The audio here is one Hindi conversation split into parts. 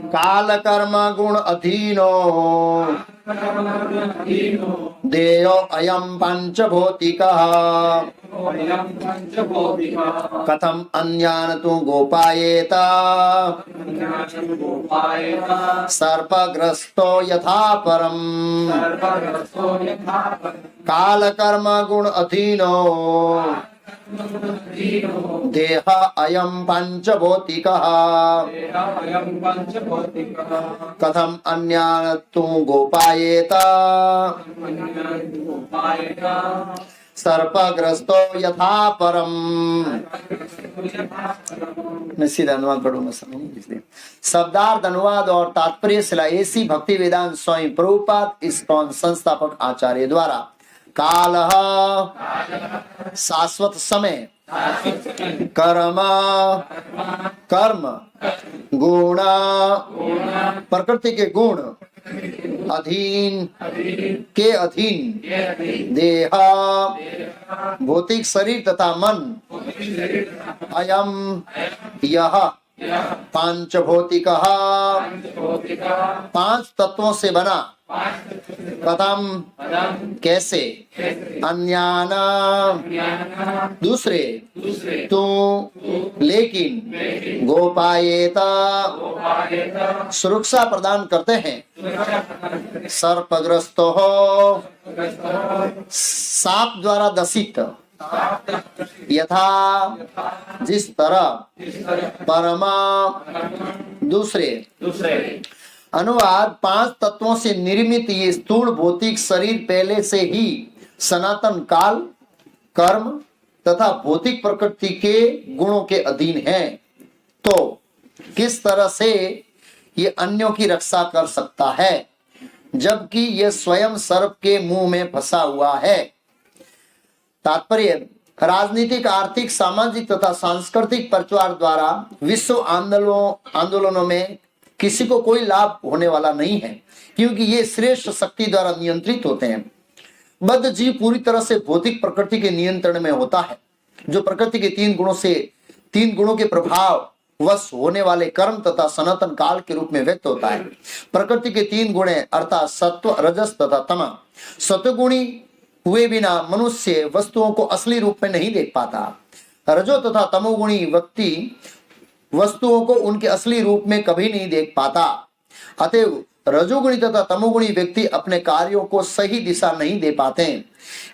काल कर्म गुण अधीनो देयो अयम पंचभौतिकः कथम अन्यान तु गोपायेत सर्पग्रस्तो यथा परम काल कर्म गुण अधीनो देह अयम पंचभौतिकः कथम अन्यान तु गोपायेत सर्पग्रस्तो यथा परम। मैं सीधा अनुवाद पढ़ूंगा इसलिए शब्दार्थ अनुवाद और तात्पर्य शिला एसी भक्ति वेदांत स्वामी प्रभुपाद इस्कॉन संस्थापक आचार्य द्वारा काल शाश्वत समय कर्म कर्म गुण प्रकृति के गुण अधीन के अधीन देह भौतिक शरीर तथा मन अयम यह पांचभौतिक पांच तत्वों से बना कथम कैसे अन्याना दूसरे तू लेकिन गोपायेता सुरक्षा प्रदान करते हैं सर्पग्रस्त हो सांप द्वारा दसित यथा जिस तरह परमा दूसरे अनुवाद पांच तत्वों से निर्मित ये स्थूल भौतिक शरीर पहले से ही सनातन काल कर्म तथा भौतिक प्रकृति के गुणों के अधीन है, तो किस तरह से ये अन्यों की रक्षा कर सकता है जबकि यह स्वयं सर्प के मुंह में फंसा हुआ है। तात्पर्य राजनीतिक आर्थिक सामाजिक तथा सांस्कृतिक प्रचार द्वारा विश्व आंदोलनों में किसी को कोई लाभ होने वाला नहीं है, क्योंकि ये श्रेष्ठ शक्ति द्वारा नियंत्रित होते हैं। बद्ध जीव पूरी तरह से भौतिक प्रकृति के नियंत्रण में होता है, जो प्रकृति के तीन गुणों के प्रभाव वश होने वाले कर्म तथा सनातन काल के रूप में व्यक्त होता है। प्रकृति के तीन गुण अर्थात सत्व रजस तथा तम। सत्वगुणी हुए बिना मनुष्य वस्तुओं को असली रूप में नहीं देख पाता। रजो तथा तमोगुणी व्यक्ति वस्तुओं को उनके असली रूप में कभी नहीं देख पाता। अतएव रजोगुणी तथा तमोगुणी व्यक्ति अपने कार्यों को सही दिशा नहीं दे पाते।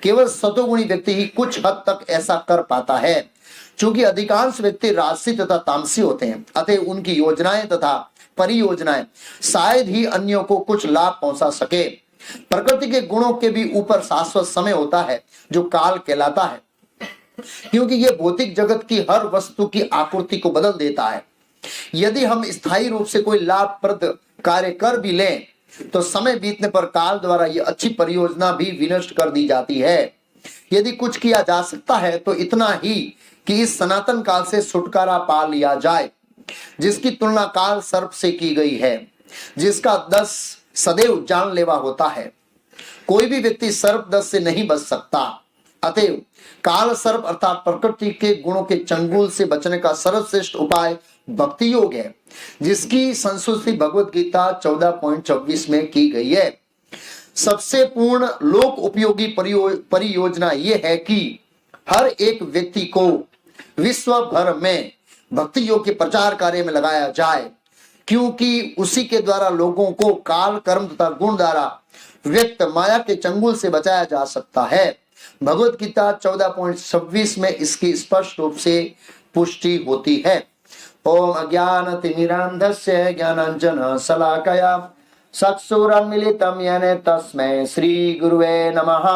केवल सतोगुणी व्यक्ति ही कुछ हद तक ऐसा कर पाता है। चूंकि अधिकांश व्यक्ति राजसी तथा तामसी होते हैं, अतः उनकी योजनाएं तथा परियोजनाएं शायद ही अन्यों को कुछ लाभ पहुंचा सके। प्रकृति के गुणों के भी ऊपर शाश्वत समय होता है जो काल कहलाता है, क्योंकि यह भौतिक जगत की हर वस्तु की आकृति को बदल देता है। यदि हम स्थायी रूप से कोई लाभप्रद कार्य कर भी लें तो समय बीतने पर काल द्वारा यह अच्छी परियोजना भी विनष्ट कर दी जाती है। यदि कुछ किया जा सकता है तो इतना ही कि इस सनातन काल से छुटकारा पा लिया जाए, जिसकी तुलना काल सर्प से की गई है, जिसका दस सदैव जानलेवा होता है। कोई भी व्यक्ति सर्प दस से नहीं बच सकता। अतएव काल सर्प अर्थात प्रकृति के गुणों के चंगुल से बचने का सर्वश्रेष्ठ उपाय भक्ति योग है, जिसकी संस्तुति भगवत गीता 14.26 में की गई है। सबसे पूर्ण लोक उपयोगी परियोजना यह है कि हर एक व्यक्ति को विश्व भर में भक्ति योग के प्रचार कार्य में लगाया जाए, क्योंकि उसी के द्वारा लोगों को काल कर्म तथा गुण द्वारा व्यक्त माया के चंगुल से बचाया जा सकता है। भगवत गीता 14.26 में इसकी स्पष्ट रूप से पुष्टि होती है। ओम अज्ञानतिमिरान्धस्य ज्ञानाञ्जन शलाकया चक्षुरुन्मीलितं येन तस्मै श्री गुरुवे नमः।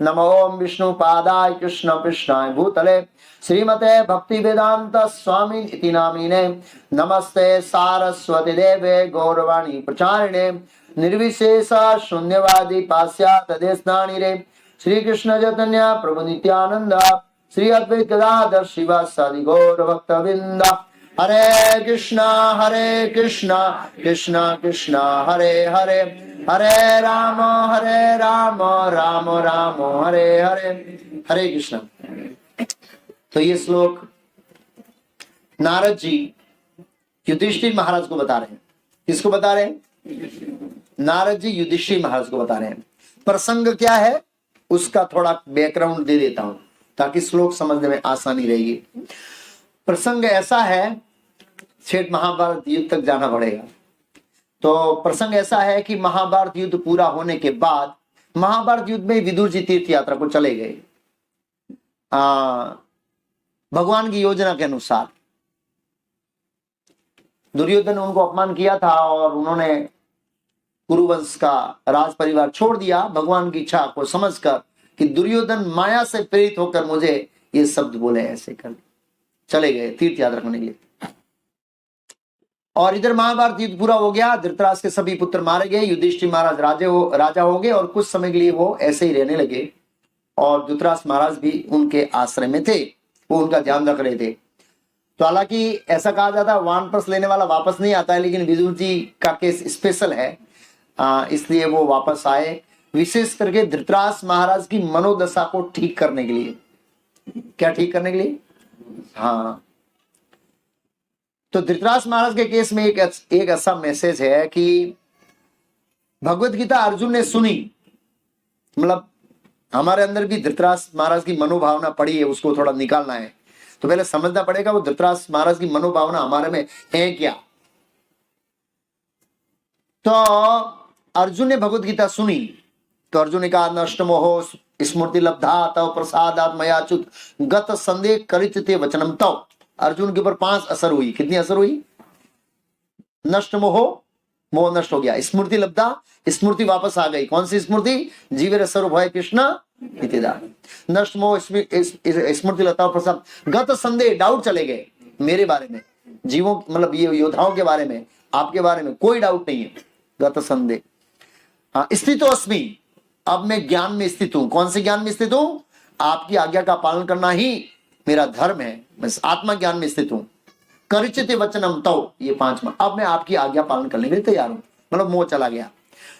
नमो ओम विष्णुपादाय कृष्णपृष्ठाय भूतले श्रीमते भक्ति वेदांत स्वामी इति नामिने। नमस्ते सारस्वती देवे गौरवाणी प्रचारिणे निर्विशेष शून्यवादी पाश्चात्य देशनानिरे। श्री कृष्ण चैतन्य प्रभु नित्यानंद श्री अद्वैत गदाधर शिवासादि गौर भक्तवृंद। हरे कृष्णा कृष्णा कृष्णा हरे हरे, हरे राम राम राम हरे हरे। हरे कृष्ण। तो ये श्लोक नारद जी युधिष्ठिर महाराज को बता रहे हैं। किसको बता रहे हैं? नारद जी युधिष्ठिर महाराज को बता रहे हैं। प्रसंग क्या है उसका थोड़ा बैकग्राउंड दे देता हूं ताकि श्लोक समझने में आसानी रहेगी। प्रसंग ऐसा है, सेठ महाभारत युद्ध तक जाना पड़ेगा। तो प्रसंग ऐसा है कि महाभारत युद्ध पूरा होने के बाद, महाभारत युद्ध में विदुर जी तीर्थ यात्रा को चले गए भगवान की योजना के अनुसार। दुर्योधन ने उनको अपमान किया था और उन्होंने कुरुवंश का राज परिवार छोड़ दिया। भगवान की इच्छा को समझकर कि दुर्योधन माया से प्रेरित होकर मुझे ये शब्द बोले, ऐसे कर चले गए तीर्थ यात्रा करने के लिए। और इधर महाभारत युद्ध पूरा हो गया, धृतराष्ट्र के सभी पुत्र मारे गए, युधिष्ठिर महाराज राजा हो गए और कुछ समय के लिए वो ऐसे ही रहने लगे। और धृतराष्ट्र महाराज भी उनके आश्रय में थे, वो उनका ध्यान रख रहे थे। तो हालांकि ऐसा कहा जाता है वानप्रस्थ लेने वाला वापस नहीं आता है, लेकिन विदुर जी का केस स्पेशल है, इसलिए वो वापस आए, विशेष करके धृतराष्ट्र महाराज की मनोदशा को ठीक करने के लिए। क्या ठीक करने के लिए? हाँ। तो धृतराष्ट्र महाराज के केस में एक ऐसा मैसेज है कि भगवत गीता अर्जुन ने सुनी, मतलब हमारे अंदर भी धृतराष्ट्र महाराज की मनोभावना पड़ी है, उसको थोड़ा निकालना है। तो पहले समझना पड़ेगा वो धृतराष्ट्र महाराज की मनोभावना हमारे में है क्या। तो अर्जुन ने भगवत गीता सुनी तो अर्जुन ने कहा नष्टमोहो स्मृति लब्धा तव प्रसादात् मयाच्युत गत संदेह करिते वचनम तव। अर्जुन के ऊपर 5 असर हुई। कितनी असर हुई? नष्ट मोहो, मोह नष्ट हो गया। स्मृति लब्धा, स्मृति वापस आ गई। कौन सी स्मृति? जीवेर स्वरूप है कृष्ण इतिदा। नष्ट मोह स्मृति लता प्रसाद। गत संदेह, डाउट चले गए मेरे बारे में, जीवों मतलब ये योद्धाओं के बारे में, आपके बारे में कोई डाउट नहीं है। गत संदेह। हाँ, स्थितो अस्मि, अब मैं ज्ञान में स्थित हूं। कौन से ज्ञान में स्थित हूं? आपकी आज्ञा का पालन करना ही मेरा धर्म है, मैं आत्मा ज्ञान में स्थित हूं। करिचिते वचनम तव, ये 5वां, अब मैं आपकी आज्ञा पालन करने के लिए तैयार हूं। मतलब मोह चला गया,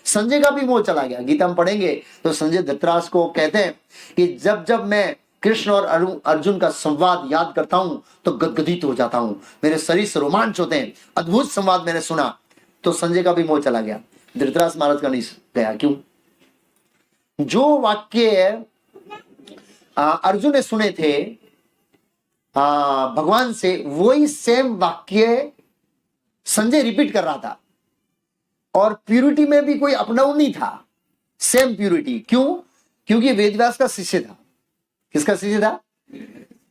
संजय का भी मोह चला गया। गीता में पढ़ेंगे तो संजय धृतराष्ट्र को कहते हैं कि जब जब मैं कृष्ण और अर्जुन का संवाद याद करता हूं तो गदगदित हो जाता हूं, मेरे शरीर से रोमांच होते हैं। अद्भुत संवाद मैंने सुना। तो संजय का भी मोह चला गया, धृतराष्ट्र महाराज का नहीं गया। क्यों? जो वाक्य अर्जुन ने सुने थे भगवान से, वही सेम वाक्य संजय रिपीट कर रहा था। और प्यूरिटी में भी कोई अप डाउन नहीं था, सेम प्यूरिटी। क्यों? क्योंकि वेदव्यास का शिष्य था। किसका शिष्य था?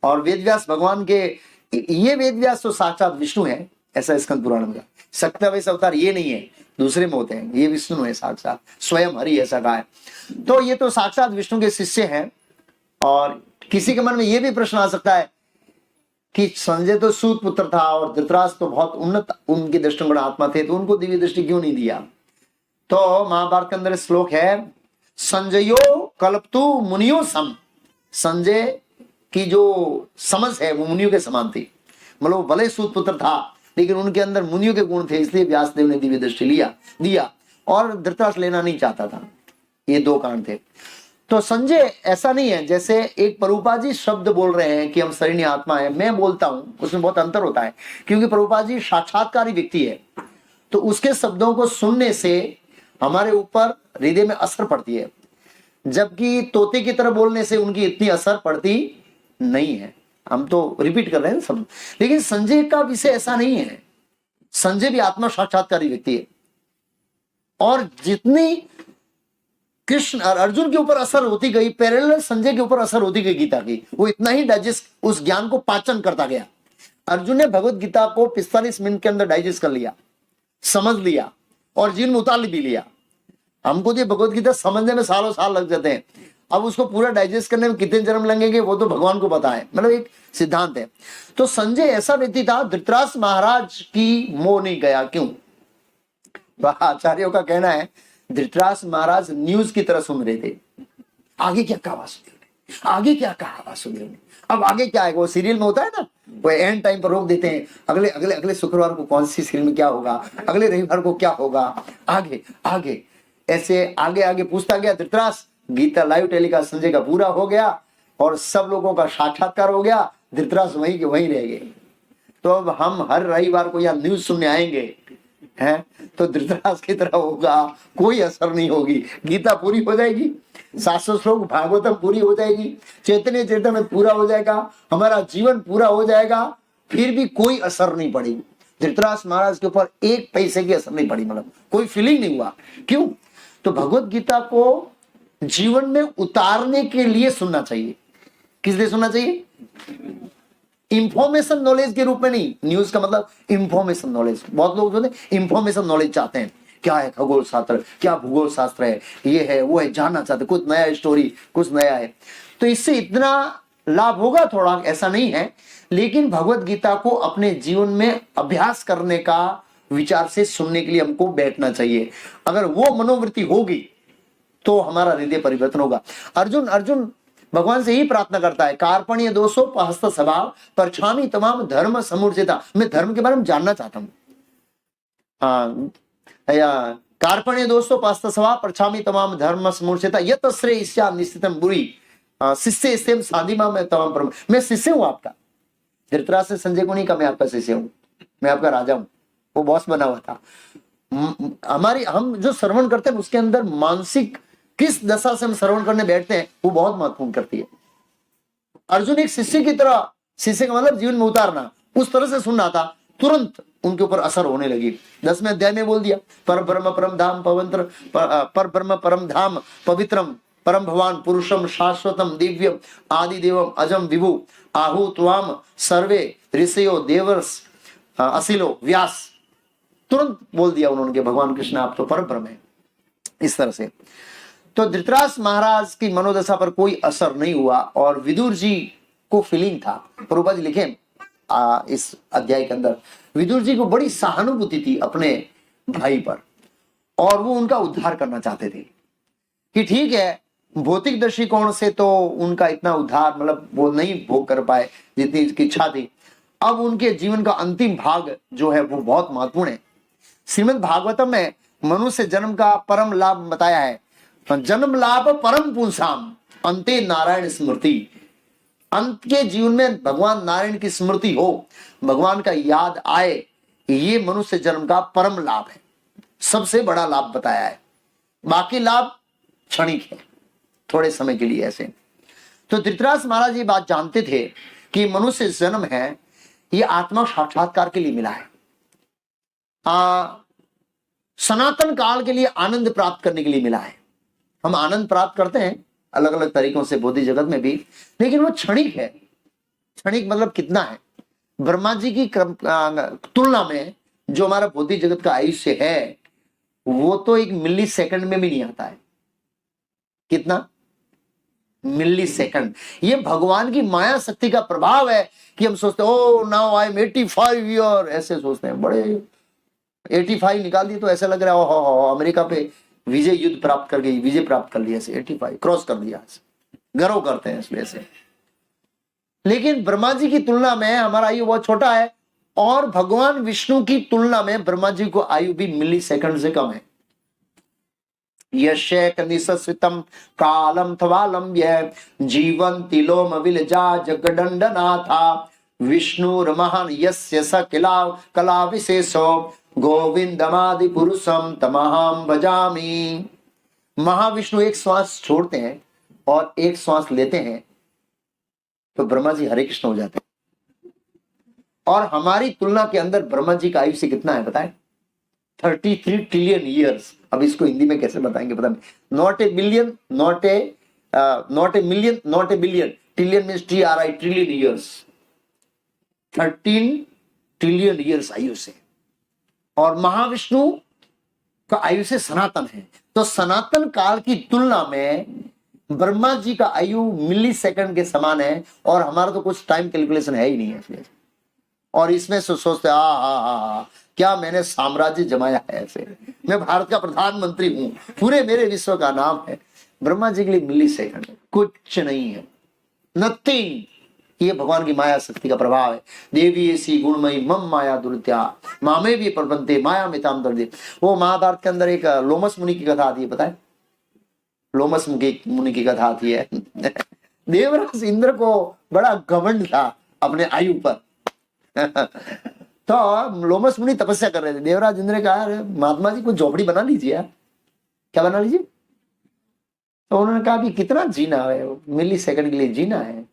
और वेदव्यास भगवान के, ये वेदव्यास तो साक्षात विष्णु है, ऐसा स्कंद पुराण में। सत्यावेश अवतार ये नहीं है, दूसरे में होते हैं, ये विष्णु है साक्षात, स्वयं हरि ऐसा कहा है। तो ये तो साक्षात विष्णु के शिष्य हैं। और किसी के मन में ये भी प्रश्न आ सकता है कि संजय तो सूत पुत्र था और धृतराष्ट्र तो बहुत उन्नत उनके दृष्टिगुण आत्मा थे, तो उनको दिव्य दृष्टि क्यों नहीं दिया? तो महाभारत के अंदर श्लोक है, संजयो कल्पतु मुनियो सम। संजय की जो समझ है वो मुनियों के समान थी। मतलब वो भले सूत पुत्र था लेकिन उनके अंदर मुनियों के गुण थे, इसलिए व्यासदेव ने दिव्य दृष्टि दिया और धृतराष्ट्र लेना नहीं चाहता था। ये 2 कारण थे। तो संजय ऐसा नहीं है जैसे एक प्रभुपाद जी शब्द बोल रहे हैं कि हम शरीर आत्मा है, मैं बोलता हूं, उसमें बहुत अंतर होता है। क्योंकि प्रभुपाद जी साक्षात्कारी व्यक्ति है, तो उसके शब्दों को सुनने से हमारे ऊपर हृदय में असर पड़ती है, जबकि तोते की तरह बोलने से उनकी इतनी असर पड़ती नहीं है। हम तो रिपीट कर रहे हैं सब, लेकिन संजय का विषय ऐसा नहीं है। संजय भी आत्मा साक्षात्कारी व्यक्ति है। और जितनी कृष्ण और अर्जुन के ऊपर असर होती गई, पैरेलल संजय के ऊपर असर होती गई गीता की, वो इतना ही डाइजेस्ट, उस ज्ञान को पाचन करता गया। अर्जुन ने भगवत गीता को 45 मिनट के अंदर डाइजेस्ट कर लिया, समझ लिया और जीवन में उतार भी लिया। हमको जो भगवत गीता समझने में सालों साल लग जाते हैं, अब उसको पूरा डाइजेस्ट करने में कितने जन्म लगेंगे वो तो भगवान को पता है। मतलब एक सिद्धांत है। तो संजय ऐसा व्यक्ति था, धृतराष्ट्र महाराज की मोह नहीं गया। क्यों? आचार्यों का कहना है धृतराष्ट्र महाराज न्यूज की तरह सुन रहे थे, आगे क्या कहा सुनिए, आगे क्या कहा सुनिए। अब आगे क्या है, वो सीरियल में होता है ना, वो एंड टाइम पर रोक देते हैं, अगले अगले अगले शुक्रवार को कौन सी सीरियल में क्या होगा, अगले रविवार को क्या होगा, आगे आगे ऐसे आगे आगे पूछता गया धृतराष्ट्र। गीता लाइव टेलीकास्ट संजय का पूरा हो गया और सब लोगों का साक्षात्कार हो गया। धृतराष्ट्र वहीं के वहीं रह गए। तो अब हम हर रविवार को यहाँ न्यूज सुनने आएंगे हैं, तो धृतराष्ट्र की तरह होगा, कोई असर नहीं होगी। गीता पूरी हो जाएगी, 700 श्लोक भागवतम पूरी हो जाएगी, चैतन्य चैतन्य पूरा हो जाएगा, हमारा जीवन पूरा हो जाएगा, फिर भी कोई असर नहीं पड़ेगी। धृतराष्ट्र महाराज के ऊपर एक पैसे की असर नहीं पड़ी, मतलब कोई फीलिंग नहीं हुआ। क्यों? तो भगवत गीता को जीवन में उतारने के लिए सुनना चाहिए। किस लिए सुनना चाहिए? इंफॉर्मेशन नॉलेज के रूप में नहीं। न्यूज का मतलब इंफॉर्मेशन नॉलेज। बहुत लोग जो है इंफॉर्मेशन नॉलेज चाहते हैं, क्या है खगोल शास्त्र, क्या भूगोल शास्त्र है, ये है वो है, जानना चाहते, कुछ नया स्टोरी, कुछ नया है। तो इससे इतना लाभ होगा थोड़ा, ऐसा नहीं है, लेकिन भगवत गीता को अपने जीवन में अभ्यास करने का विचार से सुनने के लिए हमको बैठना चाहिए। अगर वो मनोवृत्ति होगी तो हमारा हृदय परिवर्तन होगा। अर्जुन भगवान से ही प्रार्थना करता है, कार्पण्य दोषो पहस्त स्वभाव परछामी तमाम धर्म समूर्जिता। मैं धर्म के बारे में जानना चाहता हूँ। कार्पण्य दोषो पहस्त स्वभाव परछामी तमाम धर्म समूर्जिता यत श्रेयस्या निश्चितम बुरी शिष्य स्तेम साधिमा में तमाम परम। मैं शिष्य हूँ आपका। धृतराष्ट्र से संजय को नहीं कहा मैं आपका शिष्य हूँ, मैं आपका राजा हूँ। वो बॉस बना हुआ था। हम जो श्रवण करते हैं उसके अंदर मानसिक किस दशा से हम श्रवण करने बैठते हैं वो बहुत महत्वपूर्ण करती है। अर्जुन एक शिष्य की तरह, शिष्य का मतलब जीवन में उतारना, उस तरह से सुन रहा था, तुरंत उनके ऊपर असर होने लगी। 10वें अध्याय में बोल दिया, पर ब्रह्म परम धाम पवित्र, पर ब्रह्म परम धाम पवित्रम परम भगवान पुरुषम शाश्वतम दिव्यम आदि देवम अजम विभु आहु त्वाम सर्वे ऋषयो देवर्ष असिलो व्यास। तुरंत बोल दिया उन्होंने कि भगवान कृष्ण आप तो परम ब्रह्म है। इस तरह से तो धृतराष्ट्र महाराज की मनोदशा पर कोई असर नहीं हुआ और विदुर जी को फीलिंग था। प्रभुपाद जी लिखे इस अध्याय के अंदर, विदुर जी को बड़ी सहानुभूति थी अपने भाई पर और वो उनका उद्धार करना चाहते थे कि ठीक है भौतिक दृष्टिकोण से तो उनका इतना उद्धार मतलब वो नहीं भोग कर पाए जितनी उसकी इच्छा थी। अब उनके जीवन का अंतिम भाग जो है वो बहुत महत्वपूर्ण है। श्रीमद् भागवतम में मनुष्य जन्म का परम लाभ बताया है, जन्म लाभ परम पुंसाम अंते नारायण स्मृति। अंत के जीवन में भगवान नारायण की स्मृति हो, भगवान का याद आए, ये मनुष्य जन्म का परम लाभ है, सबसे बड़ा लाभ बताया है। बाकी लाभ क्षणिक है, थोड़े समय के लिए ऐसे। तो धृतराष्ट्र महाराज ये बात जानते थे कि मनुष्य जन्म है ये आत्मा साक्षात्कार के लिए मिला है, सनातन काल के लिए आनंद प्राप्त करने के लिए मिला है। हम आनंद प्राप्त करते हैं अलग अलग तरीकों से भौतिक जगत में भी, लेकिन वो क्षणिक है। क्षणिक मतलब कितना है? ब्रह्मा जी की तुलना में जो हमारा भौतिक जगत का आयुष्य है वो तो 1 मिली सेकंड में भी नहीं आता है। कितना? मिली सेकंड। ये भगवान की माया शक्ति का प्रभाव है कि हम सोचते ओ नाउ आई एम 85 ईयर, ऐसे सोचते हैं। बड़े 85 निकाल दिए तो ऐसा लग रहा है हो अमेरिका पे विजय युद्ध प्राप्त कर गई, विजय प्राप्त कर लिया, 85 क्रॉस कर लिया, गर्व करते हैं इसलिए से। लेकिन ब्रह्मा जी की तुलना में हमारा आयु बहुत छोटा है और भगवान विष्णु की तुलना में ब्रह्मा जी को आयु भी मिली सेकंड से कम है। यशेक निसस्वितम कालम थवालम यह जीवन तिलोम विलजा जगदंडनाथा विष्णुर्महान यस्य स कला विशेषो गोविंदमादि पुरुषम तमहम भजामि। महाविष्णु एक श्वास छोड़ते हैं और एक श्वास लेते हैं तो ब्रह्मा जी हरे कृष्ण हो जाते हैं। और हमारी तुलना के अंदर ब्रह्मा जी का आयुष्य कितना है बताएं? 33 ट्रिलियन ईयर्स। अब इसको हिंदी में कैसे बताएंगे पता नहीं। Not a billion, not a million, not a billion. Trillion means TRI, trillion years. 13 trillion years आयुष्य। और महाविष्णु का आयुष्य सनातन है। तो सनातन काल की तुलना में ब्रह्मा जी का आयु मिली सेकंड के समान है और हमारा तो कुछ टाइम कैलकुलेशन है ही नहीं है। और इसमें सोचते क्या मैंने साम्राज्य जमाया है, ऐसे मैं भारत का प्रधानमंत्री हूं, पूरे मेरे विश्व का नाम है। ब्रह्मा जी के लिए मिली सेकंड कुछ नहीं है, नथिंग। ये भगवान की माया शक्ति का प्रभाव है। देवी ऐसी गुणमयी मम माया दुर्त्या मामे भी प्रबंधे माया मिताम दर्दे। वो महाभारत के अंदर एक लोमस मुनि की कथा आती है, पता है? लोमस मुनि की कथा आती है। देवराज इंद्र को बड़ा घमंड था अपने आयु पर। तो लोमस मुनि तपस्या कर रहे थे। देवराज इंद्र ने कहा, अरे महात्मा जी कुछ झोपड़ी बना लीजिए यार। क्या बना लीजिए? तो उन्होंने कहा, कि कितना जीना है, मिली सेकंड के लिए जीना है,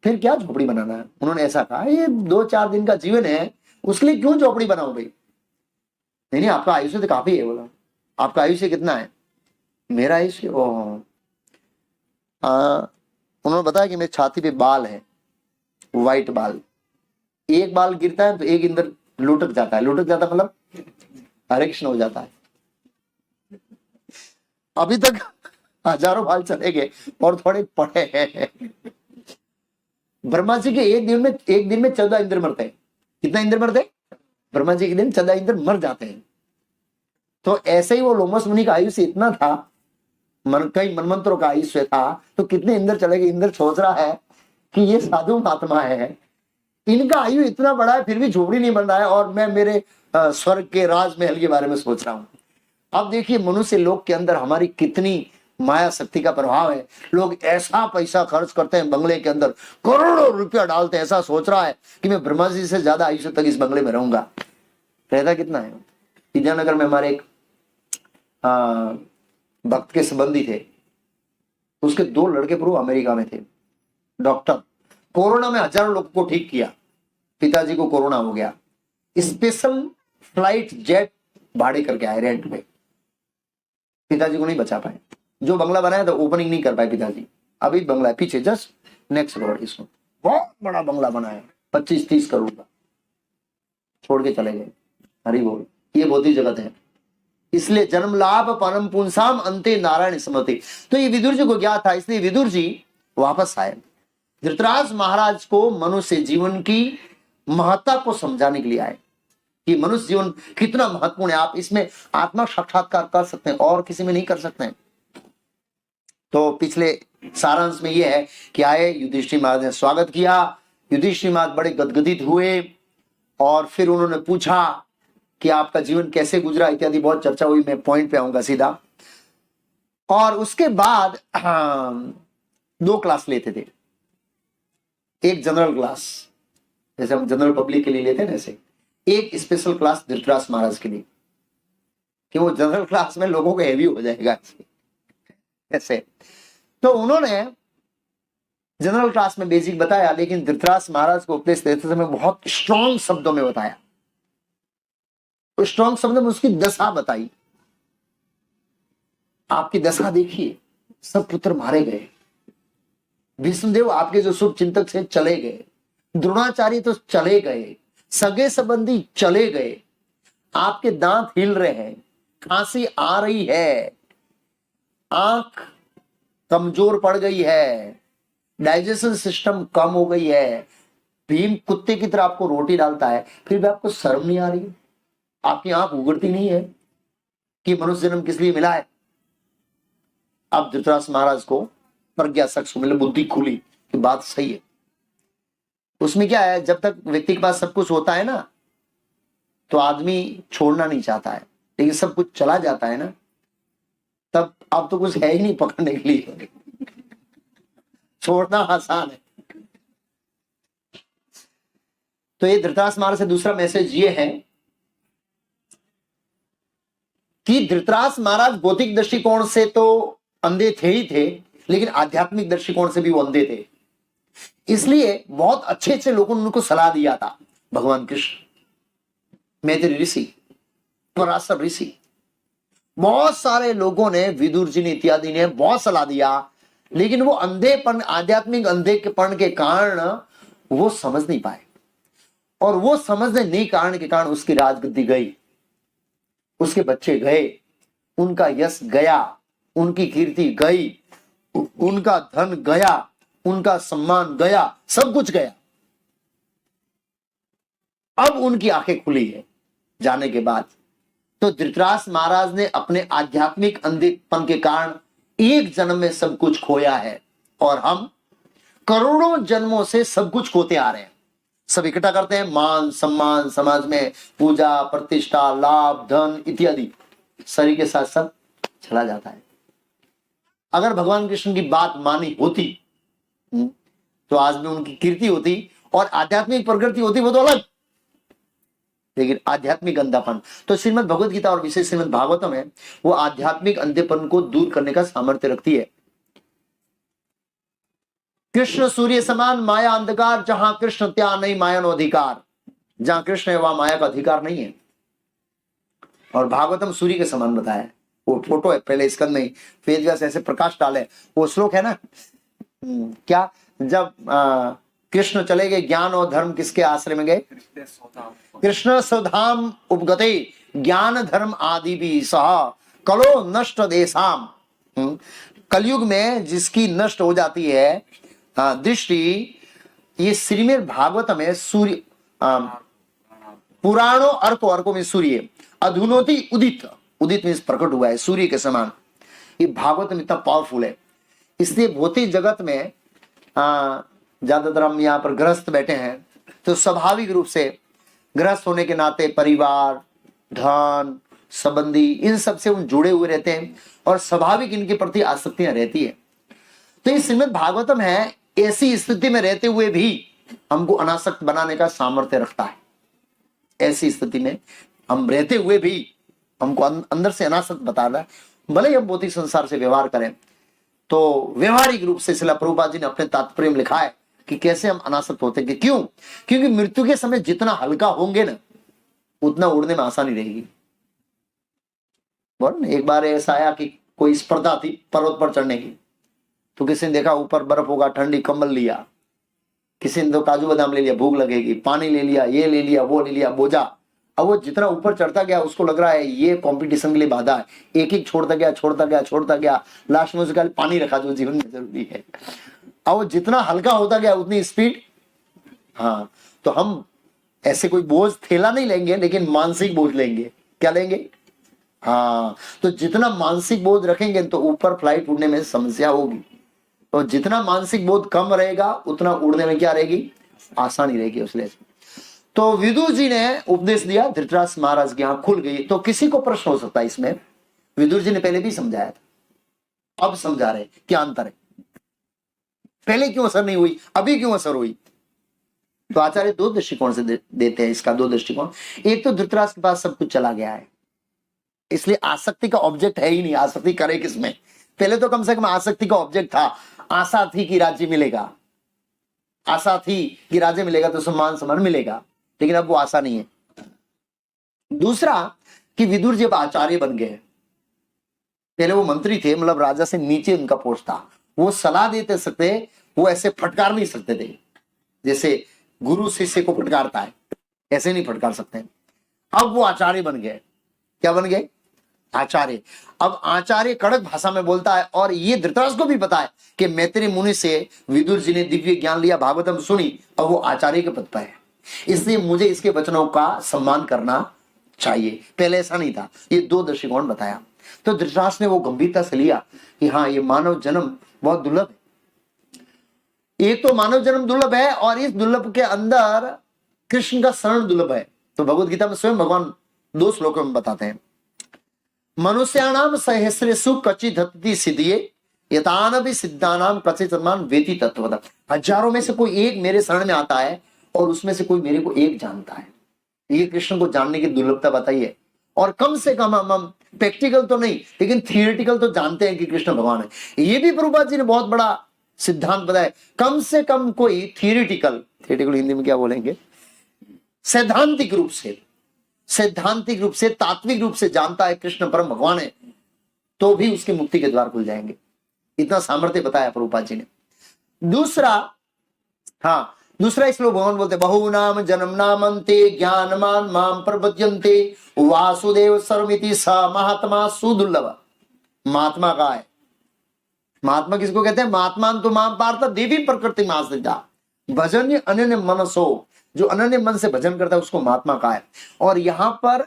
फिर क्या झोपड़ी बनाना है। उन्होंने ऐसा कहा, ये 2-4 दिन का जीवन है, उसके लिए क्यों झोपड़ी बनाओ भाई? नहीं नहीं, आपका आयुष्य तो काफी है। बोला, आपका आयुष्य कितना है? मेरा आयुष्य, उन्होंने बताया कि मेरी छाती पे बाल है, व्हाइट बाल। एक बाल गिरता है तो एक इंदर लुटक जाता है। लुटक जाता मतलब हरे कृष्ण हो जाता है। अभी तक हजारों बाल चले गए और थोड़े पड़े हैं। ब्रह्मा जी के एक दिन में 14 इंद्र मरते हैं। कितना इंद्र मरते हैं? ब्रह्मा जी के दिन 14 इंद्र मर जाते हैं। तो ऐसे ही वो लोमस मुनि का आयुष्य इतना था, कई मनमंत्रों का आयुष्य था, तो कितने इंद्र चले गए। इंद्र सोच रहा है कि ये साधु महात्मा है, इनका आयु इतना बड़ा है, फिर भी झोपड़ी नहीं बन रहा है, और मैं मेरे स्वर्ग के राजमहल के बारे में सोच रहा हूं। अब देखिए, मनुष्य लोग के अंदर हमारी कितनी माया शक्ति का प्रभाव है। लोग ऐसा पैसा खर्च करते हैं बंगले के अंदर, करोड़ों रुपया डालते हैं। ऐसा सोच रहा है कि मैं ब्रह्मा जी से ज्यादा आयुष्य तक इस बंगले में रहूंगा। रहता कितना है? विद्यानगर में हमारे एक भक्त के संबंधी थे, उसके 2 लड़के पूर्व अमेरिका में थे, डॉक्टर। कोरोना में हजारों लोगों को ठीक किया। पिताजी को कोरोना हो गया, स्पेशल फ्लाइट जेट भाड़े करके आए रेंट पे। पिताजी को नहीं बचा पाए। जो बंगला बनाया था ओपनिंग नहीं कर पाए पिताजी। अभी बंगला है पीछे, जस्ट नेक्स्ट रोड, इसको बहुत बड़ा बंगला बनाया, 25-30 करोड़ का। छोड़ के चले गए। हरि बोल। ये बहुत ही जगत है। इसलिए जन्म लाभ परम पुंसाम अंते नारायण स्मृति। तो ये विदुर जी को क्या था, इसलिए विदुर जी वापस आए। धृतराज महाराज को मनुष्य जीवन की महत्ता को समझाने के लिए आए कि मनुष्य जीवन कितना महत्वपूर्ण है। आप इसमें आत्मा साक्षात्कार कर सकते हैं और किसी में नहीं कर सकते हैं। तो पिछले सारांश में यह है कि आए, युधिष्ठिर महाराज ने स्वागत किया। युधिष्ठिर महाराज बड़े गदगदित हुए और फिर उन्होंने पूछा कि आपका जीवन कैसे गुजरा इत्यादि, बहुत चर्चा हुई। मैं पॉइंट पे आऊंगा सीधा। और उसके बाद 2 क्लास लेते थे। एक जनरल क्लास, जैसे हम जनरल पब्लिक के लिए लेते हैं, ऐसे एक स्पेशल क्लास धृतराष्ट्र महाराज के लिए, कि वो जनरल क्लास में लोगों को हैवी हो जाएगा ऐसे। तो उन्होंने जनरल क्लास में बेसिक बताया, लेकिन धृतराष्ट्र महाराज को उपदेश देते समय बहुत स्ट्रॉन्ग शब्दों में बताया। स्ट्रॉन्ग शब्दों में उसकी दशा बताई। आपकी दशा देखिए, सब पुत्र मारे गए। भीष्मदेव आपके जो शुभ चिंतक थे चले गए, द्रोणाचार्य तो चले गए, सगे संबंधी चले गए, आपके दांत हिल रहे हैं, खांसी आ रही है, आंख कमजोर पड़ गई है, डाइजेशन सिस्टम कम हो गई है, भीम कुत्ते की तरह आपको रोटी डालता है, फिर भी आपको शर्म नहीं आ रही, आपकी आंख उगड़ती नहीं है कि मनुष्य जन्म किस लिए मिला है। अब धृतराष्ट्र महाराज को प्रज्ञा शक्ति मिले, बुद्धि खुली कि बात सही है। उसमें क्या है, जब तक व्यक्ति के पास सब कुछ होता है ना, तो आदमी छोड़ना नहीं चाहता है, लेकिन सब कुछ चला जाता है ना, तब अब तो कुछ है ही नहीं पकड़ने के लिए, छोड़ना आसान है। तो ये धृतराष्ट्र महाराज से दूसरा मैसेज ये है कि धृतराष्ट्र महाराज भौतिक दृष्टिकोण से तो अंधे थे ही थे, लेकिन आध्यात्मिक दृष्टिकोण से भी वो अंधे थे। इसलिए बहुत अच्छे अच्छे लोगों ने उनको सलाह दिया था। भगवान कृष्ण, मैत्री ऋषि, पराशर ऋषि, बहुत सारे लोगों ने, विदुर जी ने इत्यादि ने बहुत सलाह दिया, लेकिन वो अंधेपन, आध्यात्मिक अंधेपन के कारण वो समझ नहीं पाए। और वो समझने नहीं कारण के कारण उसकी राजगद्दी गई, उसके बच्चे गए, उनका यश गया, उनकी कीर्ति गई, उनका धन गया, उनका सम्मान गया, सब कुछ गया। अब उनकी आंखें खुली है जाने के बाद। तो धृतराष्ट्र महाराज ने अपने आध्यात्मिक अंधेपन के कारण एक जन्म में सब कुछ खोया है, और हम करोड़ों जन्मों से सब कुछ खोते आ रहे हैं। सब इकट्ठा करते हैं, मान सम्मान, समाज में पूजा प्रतिष्ठा, लाभ, धन इत्यादि, शरीर के साथ साथ चला जाता है। अगर भगवान कृष्ण की बात मानी होती तो आज में उनकी कीर्ति होती और आध्यात्मिक प्रकृति होती वो तो अलग, लेकिन आध्यात्मिक अंधापन। तो श्रीमद् भगवत गीता और विशेष श्रीमद् भागवतम है वो आध्यात्मिक अंधेपन को दूर करने का सामर्थ्य रखती है। कृष्ण सूर्य समान माया अंधकार, जहां कृष्ण त्या नहीं माया नो अधिकार, जहां कृष्ण है वहां माया का अधिकार नहीं है। और भागवतम सूर्य के समान बताया, वो फोटो है पहले स्कंद में, वेद व्यास ऐसे प्रकाश डाले, वो श्लोक है ना, क्या, जब कृष्ण चले गए ज्ञान और धर्म किसके आश्रय में गए, कृष्ण स्वधाम उपगते ज्ञान धर्म आदि भी सह कलो नष्ट देशाम। कलयुग में जिसकी नष्ट हो जाती है दृष्टि, ये श्रीमद् भागवत में सूर्य पुराणों अर्को, अर्को में सूर्य, अधुनोति उदित, उदित में प्रकट हुआ है सूर्य के समान। ये भागवत में इतना पावरफुल है, इसलिए भौतिक जगत में ज्यादातर हम यहाँ पर गृहस्थ बैठे हैं, तो स्वाभाविक रूप से गृहस्थ होने के नाते परिवार, धन, संबंधी, इन सब से हम जुड़े हुए रहते हैं और स्वाभाविक इनके प्रति आसक्तियां रहती है। तो ये श्रीमद् भागवतम है ऐसी स्थिति में रहते हुए भी हमको अनासक्त बनाने का सामर्थ्य रखता है। ऐसी स्थिति में हम रहते हुए भी हमको अंदर से अनासक्त बता रहा है। भले ही हम भौतिक संसार से व्यवहार करें, तो व्यवहारिक रूप से श्रील प्रभुपाद जी ने अपने तात्पर्य में लिखा है कि कैसे हम अनासक्त होते हैं। क्यों? क्योंकि मृत्यु के समय जितना हल्का होंगे ना, उतना उड़ने में आसानी रहेगी। बोल, एक बार ऐसा आया कि कोई स्पर्धा थी पर्वत पर चढ़ने की, तो किसी ने देखा ऊपर बर्फ होगा, ठंडी कंबल लिया, किसी ने तो काजू बादाम ले लिया, भूख लगेगी, पानी ले लिया, ये ले लिया, वो ले लिया, बोझा। अब वो जितना ऊपर चढ़ता गया उसको लग रहा है ये कंपटीशन के लिए बाधा है, एक एक छोड़ता गया, छोड़ता गया, छोड़ता गया, लास्ट में उसका पानी रखा जो जीवन में जरूरी है। अब वो जितना हल्का होता गया उतनी स्पीड। हाँ, तो हम ऐसे कोई बोझ थैला नहीं लेंगे, लेकिन मानसिक बोझ लेंगे। क्या लेंगे? हाँ, तो जितना मानसिक बोझ रखेंगे तो ऊपर फ्लाइट उड़ने में समस्या होगी, और जितना मानसिक बोझ कम रहेगा उतना उड़ने में क्या रहेगी, आसानी रहेगी। उसलिए तो विदुर जी ने उपदेश दिया, धृतराष्ट्र महाराज की आंख खुल गई। तो किसी को प्रश्न हो सकता है इसमें, विदुर जी ने पहले भी समझाया था, अब समझा रहे क्या अंतर है, पहले क्यों असर नहीं हुई, अभी क्यों असर हुई। तो आचार्य दो दृष्टिकोण से देते हैं इसका, दो दृष्टिकोण। एक तो धृतराष्ट्र के पास सब कुछ चला गया है, इसलिए आसक्ति का ऑब्जेक्ट है ही नहीं, आसक्ति करे किसमें। पहले तो कम से कम आसक्ति का ऑब्जेक्ट था, आशा थी कि राज्य मिलेगा, आशा थी कि राज्य मिलेगा तो सम्मान सम्मान मिलेगा, लेकिन अब वो आशा नहीं है। दूसरा कि विदुर जी अब आचार्य बन गए, पहले वो मंत्री थे, मतलब राजा से नीचे उनका पोस्ट था, वो सलाह देते सकते, वो ऐसे फटकार नहीं सकते थे जैसे गुरु शिष्य को फटकारता है, ऐसे नहीं फटकार सकते। अब वो आचार्य बन गए। क्या बन गए? आचार्य। अब आचार्य कड़क भाषा में बोलता है, और ये धृतराष्ट्र को भी पता है कि मैत्री मुनि से विदुर जी ने दिव्य ज्ञान लिया, भागवतम सुनी, और वो आचार्य के पद पर है, इसलिए मुझे इसके वचनों का सम्मान करना चाहिए। पहले ऐसा नहीं था। ये दो दृष्टिकोण बताया। तो धृतराष्ट्र ने वो गंभीरता से लिया कि हाँ, ये मानव जन्म बहुत दुर्लभ है। एक तो मानव जन्म दुर्लभ है, और इस दुर्लभ के अंदर कृष्ण का शरण दुर्लभ है। तो भगवत गीता में स्वयं भगवान दो श्लोकों में बताते हैं, मनुष्याणाम सहस्रेषु कचित् हतति सिद्धिये यतानपि सिद्धानाम कचित् सन्मान वेति तत्वतः। हजारों में से कोई एक मेरे शरण में आता है, और उसमें से कोई मेरे को एक जानता है। ये कृष्ण को जानने की दुर्लभता बताइए। और कम से कम हम प्रैक्टिकल तो नहीं, लेकिन थियोरिटिकल तो जानते हैं कि कृष्ण भगवान है। ये भी प्रभुपाद जी ने बहुत बड़ा सिद्धांत बताया, कम से कम कोई थियोरिटिकल हिंदी में क्या बोलेंगे, सैद्धांतिक रूप से, तात्विक रूप से जानता है कृष्ण परम भगवान है, तो भी उसके मुक्ति के द्वार खुल जाएंगे। इतना सामर्थ्य बताया प्रभुपाद जी ने। दूसरा श्लोक भगवान बोलते, बहुनाम जन्म नामंते ज्ञानमान माम प्रपद्यन्ते वासुदेव सर्वमिति स महात्मा सुदुर्लभ। महात्मा का है, महात्मा किसको कहते हैं? महात्मान तो माम पार्थ देवी प्रकृति मास्ता भजन अनन्य मनसो, जो अनन्य मन से भजन करता है उसको महात्मा का है। और यहां पर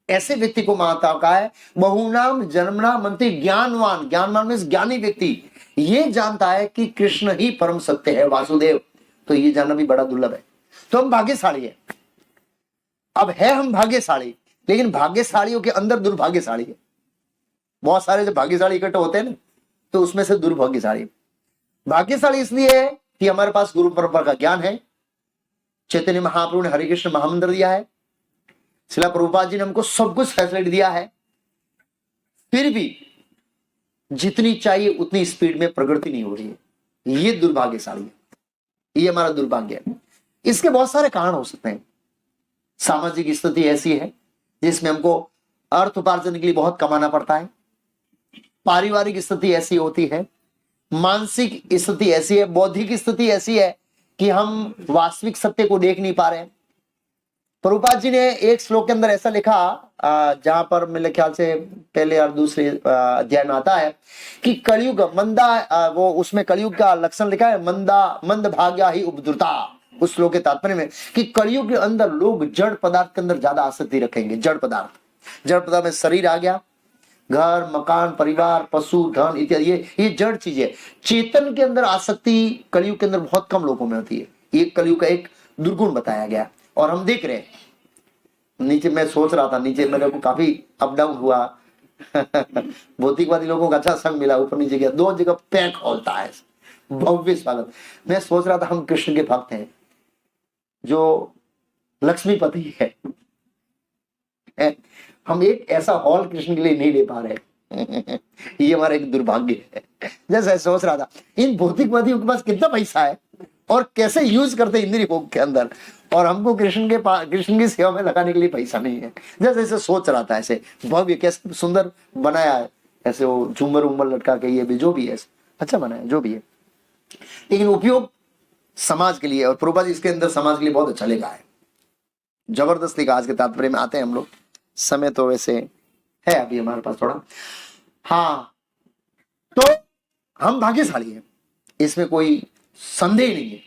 ऐसे व्यक्ति को महात्मा का है, बहुनाम जन्मना मनते ज्ञानवान, ज्ञानवान में ज्ञानी व्यक्ति ये जानता है कि कृष्ण ही परम सत्य है, वासुदेव। तो ये जानना भी बड़ा दुर्लभ है। तो हम भाग्यशाली है। अब है हम भाग्यशाली, लेकिन भाग्यशालियों के अंदर दुर्भाग्यशाली है। बहुत सारे जो भाग्यशाली इकट्ठे होते हैं ना, तो उसमें से दुर्भाग्यशाली। भाग्यशाली इसलिए है कि हमारे पास गुरु परंपरा का ज्ञान है, चैतन्य महाप्रभु ने हरे कृष्ण महामंत्र दिया है, श्रील प्रभुपाद जी ने हमको सब कुछ फैसिलिटी दिया है, फिर भी जितनी चाहिए उतनी स्पीड में प्रगति नहीं हो रही है। ये दुर्भाग्यशाली है, ये हमारा दुर्भाग्य है। इसके बहुत सारे कारण हो सकते हैं। सामाजिक स्थिति ऐसी है जिसमें हमको अर्थ उपार्जन के लिए बहुत कमाना पड़ता है, पारिवारिक स्थिति ऐसी होती है, मानसिक स्थिति ऐसी है, बौद्धिक स्थिति ऐसी है कि हम वास्तविक सत्य को देख नहीं पा रहे हैं। प्रभुपाद जी ने एक श्लोक के अंदर ऐसा लिखा, जहां पर मेरे ख्याल से पहले और दूसरे अध्याय में आता है कि कलयुग मंदा, वो उसमें कलयुग का लक्षण लिखा है, मंद भाग्या ही उपद्रुता। उस श्लोक के तात्पर्य में कि कलयुग के अंदर लोग जड़ पदार्थ के अंदर ज्यादा आसक्ति रखेंगे। जड़ पदार्थ में शरीर आ गया, घर मकान परिवार पशु धन इत्यादि, ये जड़ चीजें। चेतन के अंदर आसक्ति कलयुग के अंदर बहुत कम लोगों में होती है। ये कलयुग का एक दुर्गुण बताया गया और हम देख रहे हैं। नीचे मैं सोच रहा था, नीचे मेरे को काफी अप डाउन हुआ भौतिकवादी लोगों का अच्छा संग मिला, ऊपर नीचे गया, 2 जगह पैक होता है, भव्य स्वागत। मैं सोच रहा था हम कृष्ण के भक्त हैं जो लक्ष्मीपति है, हम एक ऐसा हॉल कृष्ण के लिए नहीं ले पा रहे ये हमारा एक दुर्भाग्य है। जैसे सोच रहा था इन भौतिकवादियों के पास कितना पैसा है और कैसे यूज करते इंद्रिय भोग के अंदर, और हमको कृष्ण की सेवा में लगाने के लिए पैसा नहीं है। जैसे ऐसे सोच रहा था, ऐसे भव्य कैसे सुंदर बनाया है, ऐसे वो झूमर उमर लटका के, ये भी जो भी है अच्छा बनाया जो भी है, लेकिन उपयोग समाज के लिए। और प्रभुपाद जी इसके अंदर समाज के लिए बहुत अच्छा लिखा है, जबरदस्त लिखा। आज के तात्पर्य में आते हैं हम लोग, समय तो वैसे है अभी हमारे पास थोड़ा। हाँ, तो हम भाग्यशाली हैं, इसमें कोई संदेह नहीं है।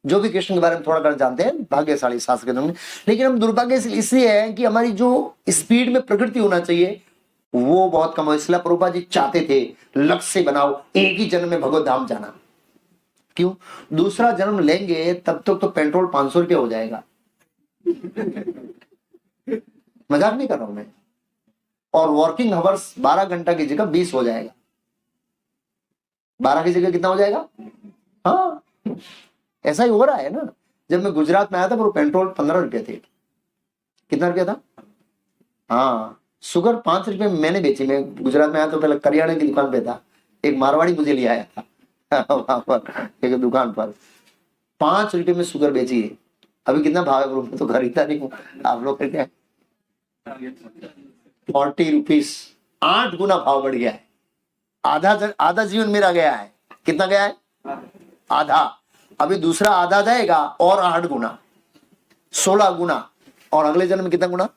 जो भी कृष्ण के बारे में थोड़ा कर जानते हैं भाग्यशाली शास्त्र के, लेकिन हम दुर्भाग्य इसलिए है कि हमारी जो स्पीड में प्रकृति होना चाहिए वो बहुत कम है। इसलिए प्रभुपाद जी चाहते थे लक्ष्य बनाओ, एक ही जन्म में भगवत धाम जाना। क्यों? दूसरा जन्म लेंगे तब तक तो पेट्रोल 500 रुपया हो जाएगा मजाक नहीं कर रहा हूं मैं। और वर्किंग आवर्स 12 घंटा की जगह 20 हो जाएगा। 12 की जगह कितना हो जाएगा? हाँ, ऐसा ही हो रहा है ना। जब मैं गुजरात में आया था वो पेट्रोल 15 रुपये थे। कितना रुपया था? हाँ, शुगर 5 रुपये में मैंने बेची। मैं गुजरात में आया तो पहले करियाने की दुकान पे था, एक मारवाड़ी मुझे ले आया था वहां पर एक दुकान पर 5 रुपये में शुगर बेची है। अभी कितना भाव है? मैं तो खरीदता नहीं हूँ, आप लोग खरीदते हैं 40 रुपीज। 8 गुना भाव बढ़ गया है। आधा जीवन मेरा गया है। कितना गया है? आधा। अभी दूसरा आधा जाएगा और 8 गुना, 16 गुना, और अगले जन्म में कितना गुना?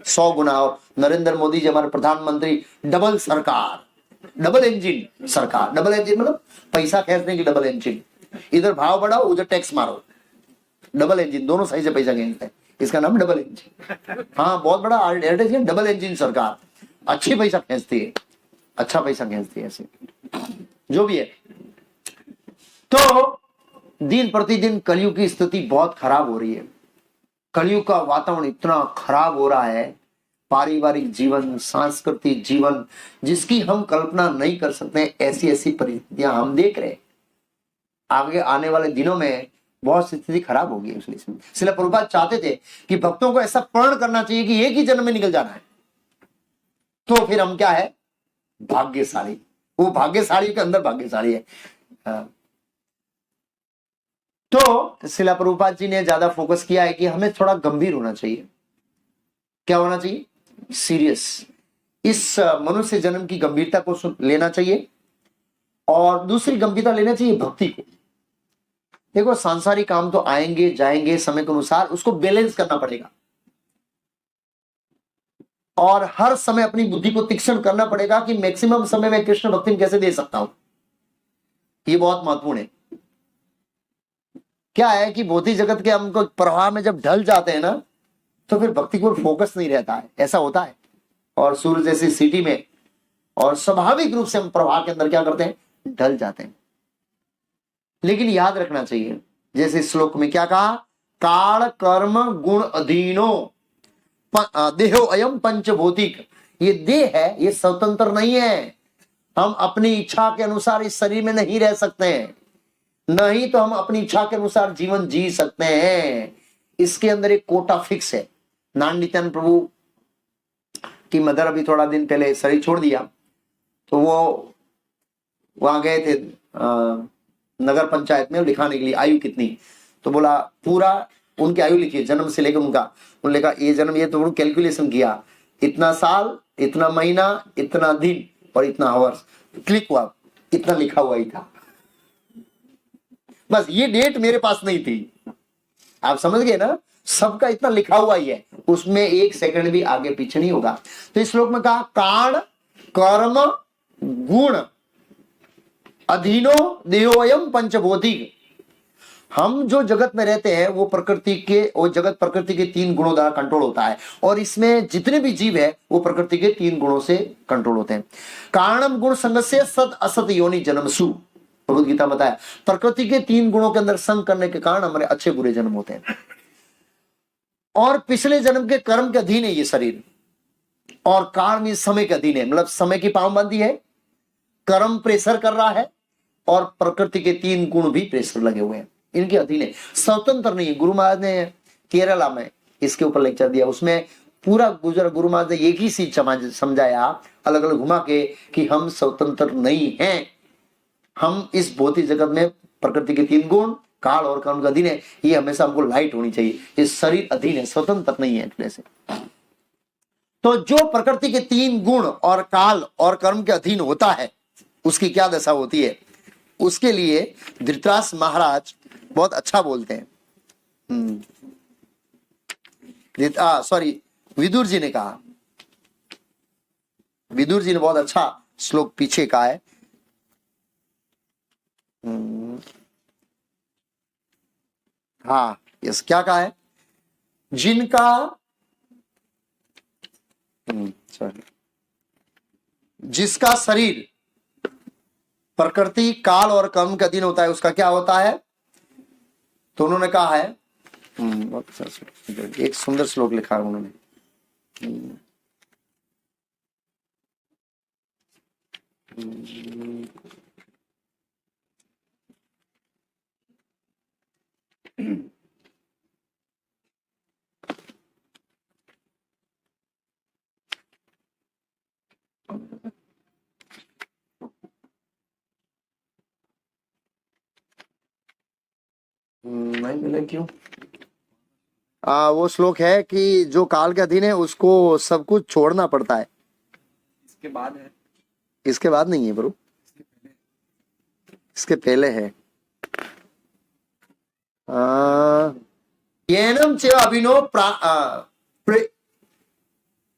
100 गुना। और नरेंद्र मोदी जी हमारे प्रधानमंत्री, डबल सरकार, डबल इंजन सरकार। डबल इंजन मतलब पैसा खींचने की डबल इंजन, इधर भाव बढ़ाओ उधर टैक्स मारो, डबल इंजन, दोनों सही से पैसा खींचते हैं, इसका नाम डबल इंजन। हाँ, बहुत बड़ा एडवर्टाइज है, डबल इंजन सरकार। अच्छी पैसा खींचती है, अच्छा पैसा खींचती है, ऐसे जो भी है। तो दिन प्रतिदिन कलयुग की स्थिति बहुत खराब हो रही है। कलयुग का वातावरण इतना खराब हो रहा है, पारिवारिक जीवन, सांस्कृतिक जीवन, जिसकी हम कल्पना नहीं कर सकते। ऐसी ऐसी परिस्थितियां हम देख रहे हैं। आगे आने वाले दिनों में बहुत स्थिति खराब होगी। इसलिए प्रभुपाद चाहते थे कि भक्तों को ऐसा प्रण करना चाहिए कि एक ही जन्म में निकल जाना है। तो फिर हम क्या है? भाग्यशाली। वो भाग्यशाली के अंदर भाग्यशाली है। तो शिला प्रभुपाद जी ने ज्यादा फोकस किया है कि हमें थोड़ा गंभीर होना चाहिए। क्या होना चाहिए? सीरियस। इस मनुष्य जन्म की गंभीरता को लेना चाहिए, और दूसरी गंभीरता लेना चाहिए भक्ति को। देखो, सांसारिक काम तो आएंगे जाएंगे समय के अनुसार, उसको बैलेंस करना पड़ेगा, और हर समय अपनी बुद्धि को तीक्ष्ण करना पड़ेगा कि मैक्सिमम समय मैं कृष्ण भक्ति में कैसे दे सकता हूं। ये बहुत महत्वपूर्ण है। क्या है कि भौतिक जगत के हमको प्रवाह में जब ढल जाते हैं ना, तो फिर भक्ति को फोकस नहीं रहता है, ऐसा होता है। और सूर्य जैसी सिटी में और स्वाभाविक रूप से हम प्रवाह के अंदर क्या करते हैं? ढल जाते हैं। लेकिन याद रखना चाहिए, जैसे श्लोक में क्या कहा? काल कर्म गुण अधीनो देहो अयम पंचभौतिक। ये देह है, ये स्वतंत्र नहीं है। हम अपनी इच्छा के अनुसार इस शरीर में नहीं रह सकते हैं। नहीं तो हम अपनी इच्छा के अनुसार जीवन जी सकते हैं। इसके अंदर एक कोटा फिक्स है। नान नित्यानंद प्रभु की मदर अभी थोड़ा दिन पहले शरीर छोड़ दिया, तो वो वहां गए थे नगर पंचायत में लिखाने के लिए आयु कितनी, तो बोला पूरा उनकी आयु लिखी जन्म से लेकर उनका। उन्होंने कहा ये जन्म, ये तो कैलकुलेशन किया, इतना साल, इतना महीना, इतना दिन और इतना आवर्स, क्लिक हुआ, इतना लिखा हुआ ही था। बस ये डेट मेरे पास नहीं थी। आप समझ गए ना, सबका इतना लिखा हुआ ही है, उसमें एक सेकंड भी आगे पीछे नहीं होगा। तो इस श्लोक में कहा काण कर्म गुण अधीनो देहोयम पंचभौतिक। हम जो जगत में रहते हैं वो प्रकृति के, वो जगत प्रकृति के 3 गुणों द्वारा कंट्रोल होता है, और इसमें जितने भी जीव है वो प्रकृति के 3 गुणों से कंट्रोल होते हैं। कारणम गुण संगस्य सत असत योनि जन्मसु, भगवद गीता बताया प्रकृति के 3 गुणों के अंदर संग करने के कारण हमारे अच्छे बुरे जन्म होते हैं, और पिछले जन्म के कर्म के अधीन है ये शरीर, और काल में समय के अधीन है, मतलब समय की पाबंदी है, कर्म प्रेशर कर रहा है, और प्रकृति के 3 गुण भी प्रेशर लगे हुए हैं, इनके अधीन है, स्वतंत्र नहीं है। गुरु महाराज ने केरला में इसके ऊपर लेक्चर दिया, उसमें पूरा गुरु महाराज ने एक ही चीज समझाया अलग अलग घुमा के कि हम स्वतंत्र नहीं हैं, हम इस भौतिक जगत में प्रकृति के 3 गुण काल और कर्म का अधीन है, ये हमेशा हमको लाइट होनी चाहिए, ये शरीर अधीन है, स्वतंत्र नहीं है से। तो जो प्रकृति के 3 गुण और काल और कर्म के अधीन होता है उसकी क्या दशा होती है, उसके लिए धृतराष्ट्र महाराज बहुत अच्छा बोलते हैं। सॉरी, विदुर जी ने कहा, विदुर जी ने बहुत अच्छा श्लोक पीछे का है। हाँ यस, क्या कहा है, जिनका सॉरी, जिसका शरीर प्रकृति काल और कर्म के अधीन होता है उसका क्या होता है, तो उन्होंने कहा है, एक सुंदर श्लोक लिखा है उन्होंने, नहीं मिले क्यों, वो श्लोक है कि जो काल के अधीन है उसको सब कुछ छोड़ना पड़ता है। इसके बाद है, इसके बाद नहीं है ब्रो, इसके पहले है। येनम चेव अभिनो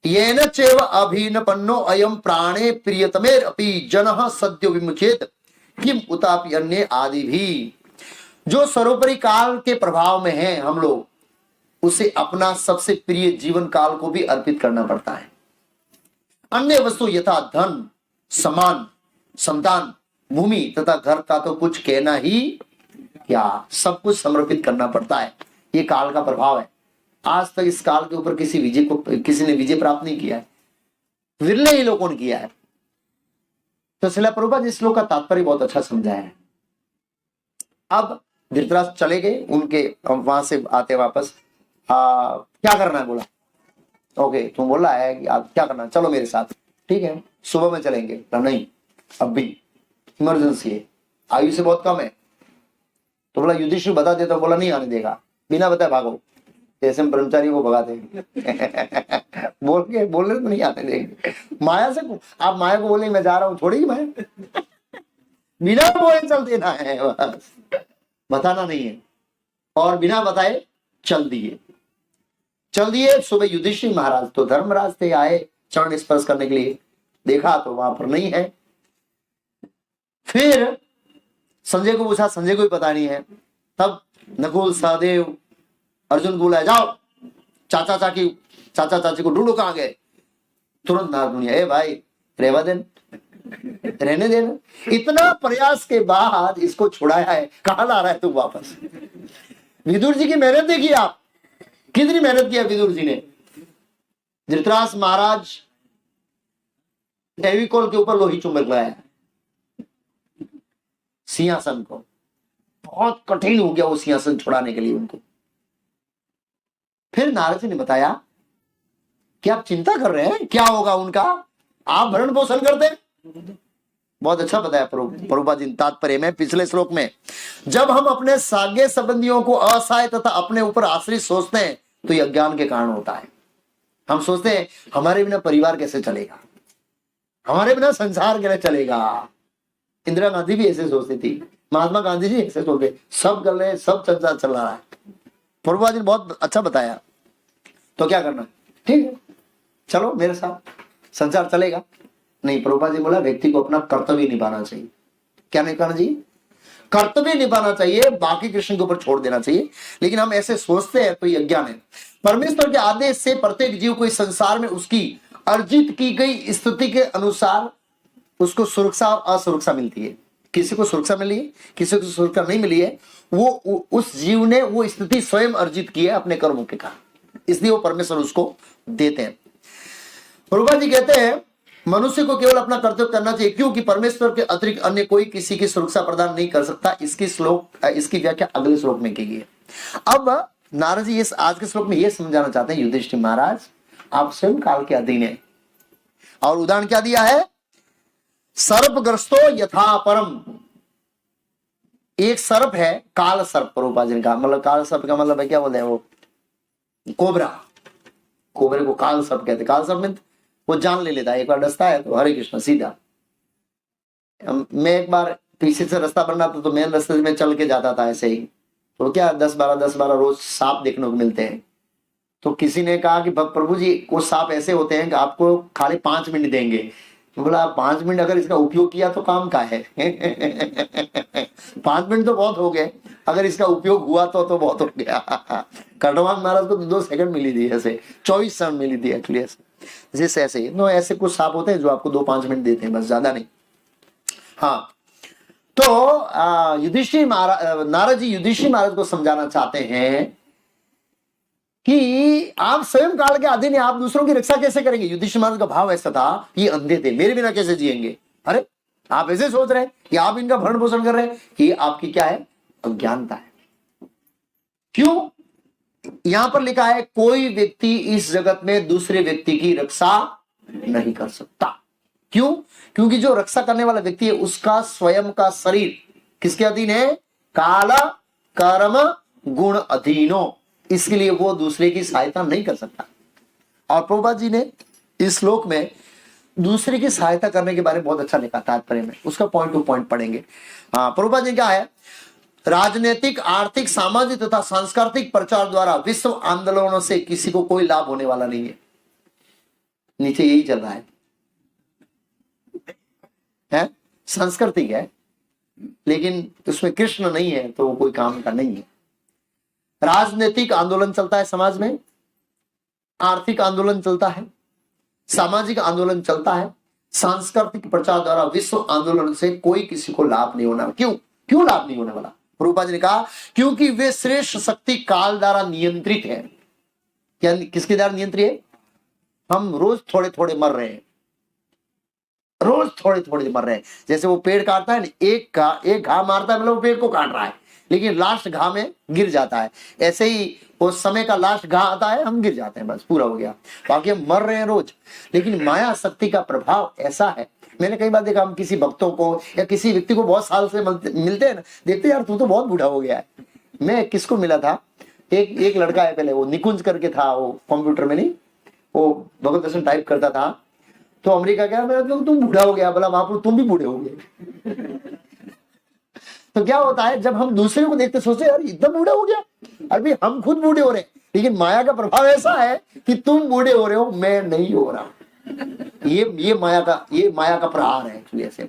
येन चेव अभिनपन्नो अयम प्राणे प्रियतमेर अपि जनः सद्यो विमुचेत किम उतापि अन्य आदि भी। जो सर्वोपरि काल के प्रभाव में है हम लोग, उसे अपना सबसे प्रिय जीवन काल को भी अर्पित करना पड़ता है। अन्य वस्तु यथा धन, समान, संतान, भूमि तथा घर का तो कुछ कहना ही क्या, सब कुछ समर्पित करना पड़ता है। ये काल का प्रभाव है। आज तक इस काल के ऊपर किसी ने विजय प्राप्त नहीं किया है, विरले ही लोगों ने किया है। तो श्रील प्रभुपाद इस श्लोक का तात्पर्य बहुत अच्छा समझाया है। अब धृतराष्ट्र चले गए, उनके वहां से आते वापस क्या करना है बोला, ओके तुम बोल रहा है कि आप क्या करना, चलो मेरे साथ, ठीक है सुबह में चलेंगे। नहीं अब भी इमरजेंसी है, आयु से बहुत कम है। तो बोला युधिष्ठिर बता देता, बोला नहीं आने देगा, बिना बताए भागो, जैसे हम ब्रह्मचारी को भगाते बोल रहे तो नहीं आने देंगे। माया से आप माया को बोले मैं जा रहा हूं, छोड़ेगी माया? बिना बोले चल देना है, बस बताना नहीं है, और बिना बताए चल दिए। सुबह युधिष्ठिर महाराज तो धर्मराज थे, आए चरण स्पर्श करने के लिए, देखा तो वहां पर नहीं है। फिर संजय को पूछा, संजय को भी पता नहीं है। तब नकुल, सहदेव, अर्जुन को बुलाया, जाओ चाचा चाची को ढूंढो, कहां गए। तुरंत नारद, ए भाई रहने देना। इतना प्रयास के बाद इसको छुड़ाया है, कहां ला रहा है तू वापस। विदुर जी की मेहनत देखिए आप, कितनी मेहनत किया विदुर जी ने। धृतराष्ट्र महाराज फेविकोल के ऊपर लोही चुंबक लगाया सिंहासन को, बहुत कठिन हो गया वो सिंहासन छुड़ाने के लिए उनको। फिर नारद जी ने बताया कि आप चिंता कर रहे हैं क्या होगा उनका, आप भरण पोषण करते हैं। बहुत अच्छा बताया प्रभुपाद जी तात्पर्य में पिछले श्लोक में, जब हम अपने सागे संबंधियों को असहाय तथा अपने ऊपर आश्रित सोचते हैं तो यह अज्ञान के कारण होता है। हम सोचते हैं हमारे बिना परिवार कैसे चलेगा, हमारे बिना संसार कैसे चलेगा। इंदिरा गांधी भी ऐसे सोचती थी, महात्मा गांधी जी ऐसे सोचते, सब कर रहे, सब संसार चल रहा है। प्रभुपाद जी ने बहुत अच्छा बताया। तो क्या करना, ठीक है चलो मेरे साथ संसार चलेगा। नहीं, प्रभुपाद जी बोला व्यक्ति को अपना कर्तव्य निभाना चाहिए। क्या निभाना चाहिए, कर्तव्य निभाना चाहिए, बाकी कृष्ण के ऊपर छोड़ देना चाहिए। लेकिन हम ऐसे सोचते हैं तो ये अज्ञान है। परमेश्वर के आदेश से प्रत्येक जीव को इस संसार में उसकी अर्जित की गई स्थिति के अनुसार उसको सुरक्षा और असुरक्षा मिलती है। किसी को सुरक्षा मिली है, किसी को सुरक्षा नहीं मिली है, वो उस जीव ने वो स्थिति स्वयं अर्जित की है अपने कर्मों के कारण, इसलिए वो परमेश्वर उसको देते हैं। प्रभुपाद जी कहते हैं मनुष्य को केवल अपना कर्तव्य करना चाहिए, क्योंकि परमेश्वर के अतिरिक्त अन्य कोई किसी की सुरक्षा प्रदान नहीं कर सकता। इसकी व्याख्या अगले श्लोक में की गई है। अब नारद जी इस आज के श्लोक में यह समझाना चाहते हैं, युधिष्ठिर महाराज आप स्वयं काल के अधीन है। और उदाहरण क्या दिया है, सर्पग्रस्तो यथा परम। एक सर्प है काल सर्प, प्रभुपाद जी का मतलब काल सर्प का मतलब है क्या बोलते हैं वो, कोबरा। कोबरे को काल सर्प कहते। काल सर्प में वो जान ले लेता है, एक बार डसता है तो हरे कृष्ण सीधा। मैं एक बार पीछे से रास्ता बन रहा था तो मेन रास्ते में चल के जाता था ऐसे ही, तो क्या 10-12 रोज सांप देखने को मिलते हैं। तो किसी ने कहा कि प्रभु जी कुछ सांप ऐसे होते हैं कि आपको खाली 5 मिनट देंगे। बोला 5 मिनट अगर इसका उपयोग किया तो काम का है 5 मिनट तो बहुत हो गए, अगर इसका उपयोग हुआ तो बहुत हो गया। कटवान महाराज को तो 2 सेकंड मिली थी, ऐसे 24 सेकंड मिली थी एक्चुअली। जैसे ऐसे नो ऐसे कुछ सांप होते हैं जो आपको 2-5 मिनट देते हैं, बस ज्यादा नहीं। हाँ, तो युधिष्ठिर महाराज, नारद जी युधिष्ठिर महाराज को समझाना चाहते हैं कि आप स्वयं काल के अधीन हैं, आप दूसरों की रक्षा कैसे करेंगे। युधिष्ठिर महाराज का भाव ऐसा था, ये अंधे थे, मेरे बिना कैसे जिएंगे। अरे आप ऐसे सोच रहे हैं कि आप इनका भरण पोषण कर रहे हैं, ये आपकी क्या है, अज्ञानता है। क्यों, यहां पर लिखा है कोई व्यक्ति इस जगत में दूसरे व्यक्ति की रक्षा नहीं कर सकता। क्यों, क्योंकि जो रक्षा करने वाला व्यक्ति है उसका स्वयं का शरीर किसके अधीन है, काल कर्म गुण अधीनो, इसके लिए वो दूसरे की सहायता नहीं कर सकता। और प्रभुपाद जी ने इस श्लोक में दूसरे की सहायता करने के बारे में बहुत अच्छा लिखा तात्पर्य में, उसका पॉइंट टू पॉइंट पढ़ेंगे। हाँ, प्रभुपाद जी क्या है, राजनीतिक आर्थिक सामाजिक तथा सांस्कृतिक प्रचार द्वारा विश्व आंदोलनों से किसी को कोई लाभ होने वाला नहीं है। नीचे यही चल रहा है? सांस्कृतिक है लेकिन उसमें कृष्ण नहीं है तो वो कोई काम का नहीं है। राजनीतिक आंदोलन चलता है समाज में, आर्थिक आंदोलन चलता है, सामाजिक आंदोलन चलता है, सांस्कृतिक प्रचार द्वारा विश्व आंदोलन से कोई किसी को लाभ नहीं होना। क्यों लाभ नहीं होने वाला, प्रभुपाद जी ने कहा क्योंकि वे श्रेष्ठ शक्ति काल द्वारा नियंत्रित है। क्या किसके द्वारा नियंत्रित है, हम रोज थोड़े थोड़े मर रहे हैं, रोज थोड़े थोड़े मर रहे हैं। जैसे वो पेड़ काटता है ना, एक घाव मारता है मतलब वो पेड़ को काट रहा है, लेकिन लास्ट घाव में गिर जाता है। ऐसे ही उस समय का लास्ट घाव आता है, हम गिर जाते हैं, बस पूरा हो गया। बाकी हम मर रहे हैं रोज। लेकिन माया शक्ति का प्रभाव ऐसा है, मैंने कई बार देखा, हम किसी भक्तों को या किसी व्यक्ति को बहुत साल से मिलते हैं ना, देखते यार तू तो बहुत बूढ़ा हो गया है। मैं किसको मिला था, एक लड़का है, पहले वो निकुंज करके था, वो कंप्यूटर में नहीं, वो भगवत दर्शन टाइप करता था। तो अमेरिका गया, मैं तो तुम बूढ़ा हो गया, बोला महाप्रभु तुम भी बूढ़े हो गए। तो क्या होता है, जब हम दूसरे को देखते सोचते यार इतना बूढ़ा हो गया, अभी हम खुद बूढ़े हो रहे हैं, लेकिन माया का प्रभाव ऐसा है कि तुम बूढ़े हो रहे हो, मैं नहीं हो रहा। ये माया का प्रहार है एक्चुअली। ऐसे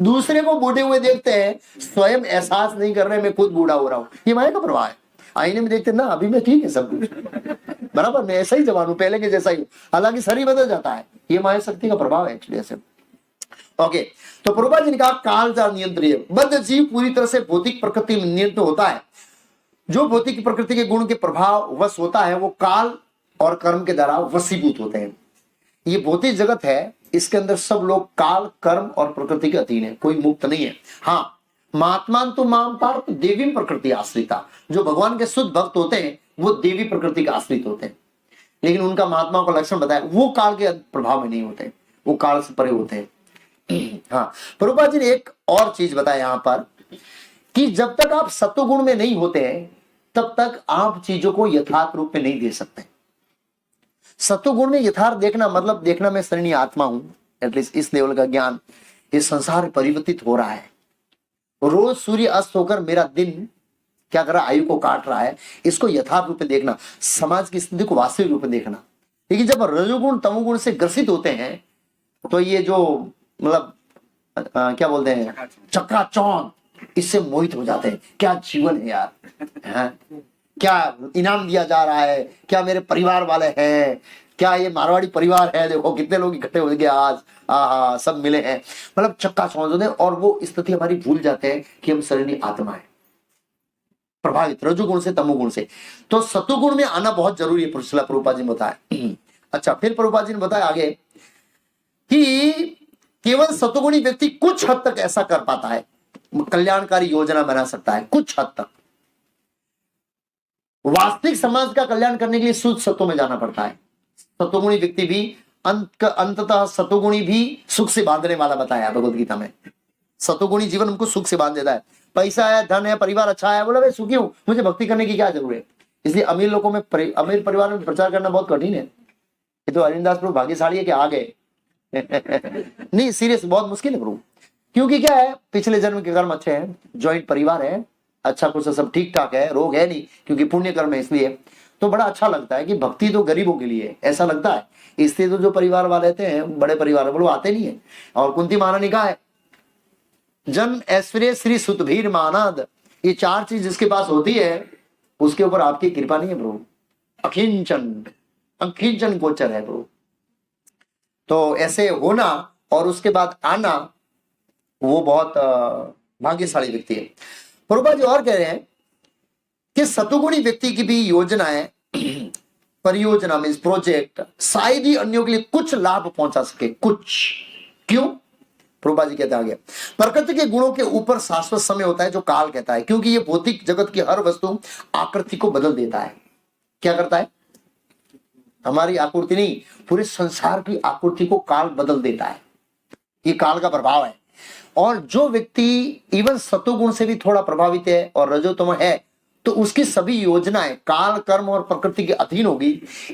दूसरे को बूढ़े हुए देखते हैं, स्वयं एहसास नहीं कर रहे मैं खुद बूढ़ा हो रहा हूँ, ये माया का प्रभाव है। आईने में देखते ना, अभी मैं ठीक है, सब कुछ बराबर, मैं ऐसा ही जवान हूं, पहले के जैसा ही, हालांकि शरीर बदल जाता है। ये माया शक्ति का प्रभाव है एक्चुअली ऐसे। ओके, तो प्रभुपाद जी ने कहा काल का नियंत्रण, बद्ध जीव पूरी तरह से भौतिक प्रकृति में नियंत्रित होता है। जो भौतिक प्रकृति के गुण के प्रभाव वश होता है वो काल और कर्म के द्वारा वशीभूत होते हैं। ये भौतिक जगत है, इसके अंदर सब लोग काल कर्म और प्रकृति के अधीन है, कोई मुक्त नहीं है। हाँ, महात्मान तो माम पार्थ देवी प्रकृति आश्रिता। जो भगवान के शुद्ध भक्त होते हैं वो देवी प्रकृति का आश्रित होते हैं, लेकिन उनका महात्माओं का लक्षण बताया वो काल के प्रभाव में नहीं होते, वो काल से परे होते हैं। हाँ, प्रभुपाद जी ने एक और चीज बताया यहां पर कि जब तक आप सत्वगुण में नहीं होते हैं तब तक आप चीजों को यथार्थ रूप में नहीं दे सकते। सत्वगुण में यथार्थ देखना मतलब देखना मैं शरीर आत्मा हूं, एटलीस्ट इस लेवल का ज्ञान, इस संसार परिवर्तित हो रहा है। रोज सूर्य अस्त होकर मेरा दिन क्या कर रहा है, आयु को काट रहा है, इसको यथार्थ रूप में देखना, समाज की स्थिति को वास्तविक रूप में देखना। लेकिन जब रजोगुण तमोगुण से ग्रसित होते हैं तो ये जो मतलब क्या बोलते हैं, चकाचौंध, इससे मोहित हो जाते हैं। क्या जीवन है यार, है? क्या इनाम दिया जा रहा है, क्या मेरे परिवार वाले हैं, क्या ये मारवाड़ी परिवार है, देखो कितने लोग इकट्ठे हो गए आज, आहा सब मिले हैं, मतलब चक्काचौंध होते हैं। और वो स्थिति हमारी भूल जाते हैं कि हम शरीर आत्मा है, प्रभावित रजोगुण से तमोगुण से। तो सतोगुण में आना बहुत जरूरी है, प्रभुपाद जी ने बताया। अच्छा, फिर प्रभुपाद जी ने बताया आगे कि केवल सतोगुणी व्यक्ति कुछ हद तक ऐसा कर पाता है, कल्याणकारी योजना बना सकता है कुछ हद तक। वास्तविक समाज का कल्याण करने के लिए शुद्ध सत्व में जाना पड़ता है। सतोगुणी व्यक्ति भी अंततः सतोगुणी भी सुख से बांधने वाला बताया भगवत गीता में। सतोगुणी जीवन हमको सुख से बांध देता है। पैसा है, धन है, परिवार अच्छा है, बोला भाई सुखी हूं, मुझे भक्ति करने की क्या जरूरत है। इसलिए अमीर लोगों में अमीर परिवार में प्रचार करना बहुत कठिन है। ये तो अरिंदास प्रभु भाग्यशाली है कि आ गए। नहीं सीरियस, बहुत मुश्किल है प्रभु, क्योंकि क्या है, पिछले जन्म के कर्म अच्छे हैं, ज्वाइंट परिवार है, अच्छा कुछ सब ठीक ठाक है, रोग है नहीं क्योंकि पुण्य कर्म है, इसलिए तो बड़ा अच्छा लगता है कि भक्ति तो गरीबों के लिए ऐसा लगता है। इसलिए तो जो परिवार वाले थे बड़े परिवार वाले आते नहीं है। और कुंती महारानी कहा है, जन ऐश्वर्य श्री सुतभीर मानद, ये चार चीज जिसके पास होती है उसके ऊपर आपकी कृपा नहीं है प्रभु। अखिंचन अखिंचन गोचर है प्रभु। तो ऐसे होना और उसके बाद आना वो बहुत भाग्यशाली व्यक्ति है। प्रभुपाद जी और कह रहे हैं कि सतुगुणी व्यक्ति की भी योजनाएं परियोजना में प्रोजेक्ट शायद ही अन्यों के लिए कुछ लाभ पहुंचा सके। कुछ क्यों? प्रभुपाद जी कहते आगे, प्रकृति के गुणों के ऊपर शाश्वत समय होता है जो काल कहता है, क्योंकि ये भौतिक जगत की हर वस्तु आकृति को बदल देता है। क्या करता है? हमारी आकृति नहीं, पूरे संसार की आकृति को काल बदल देता है। ये काल का प्रभाव है। और जो व्यक्ति इवन सतोगुण से भी थोड़ा प्रभावित है और रजोतम है तो उसकी सभी योजनाएं काल कर्म और प्रकृति के अधीन होगी,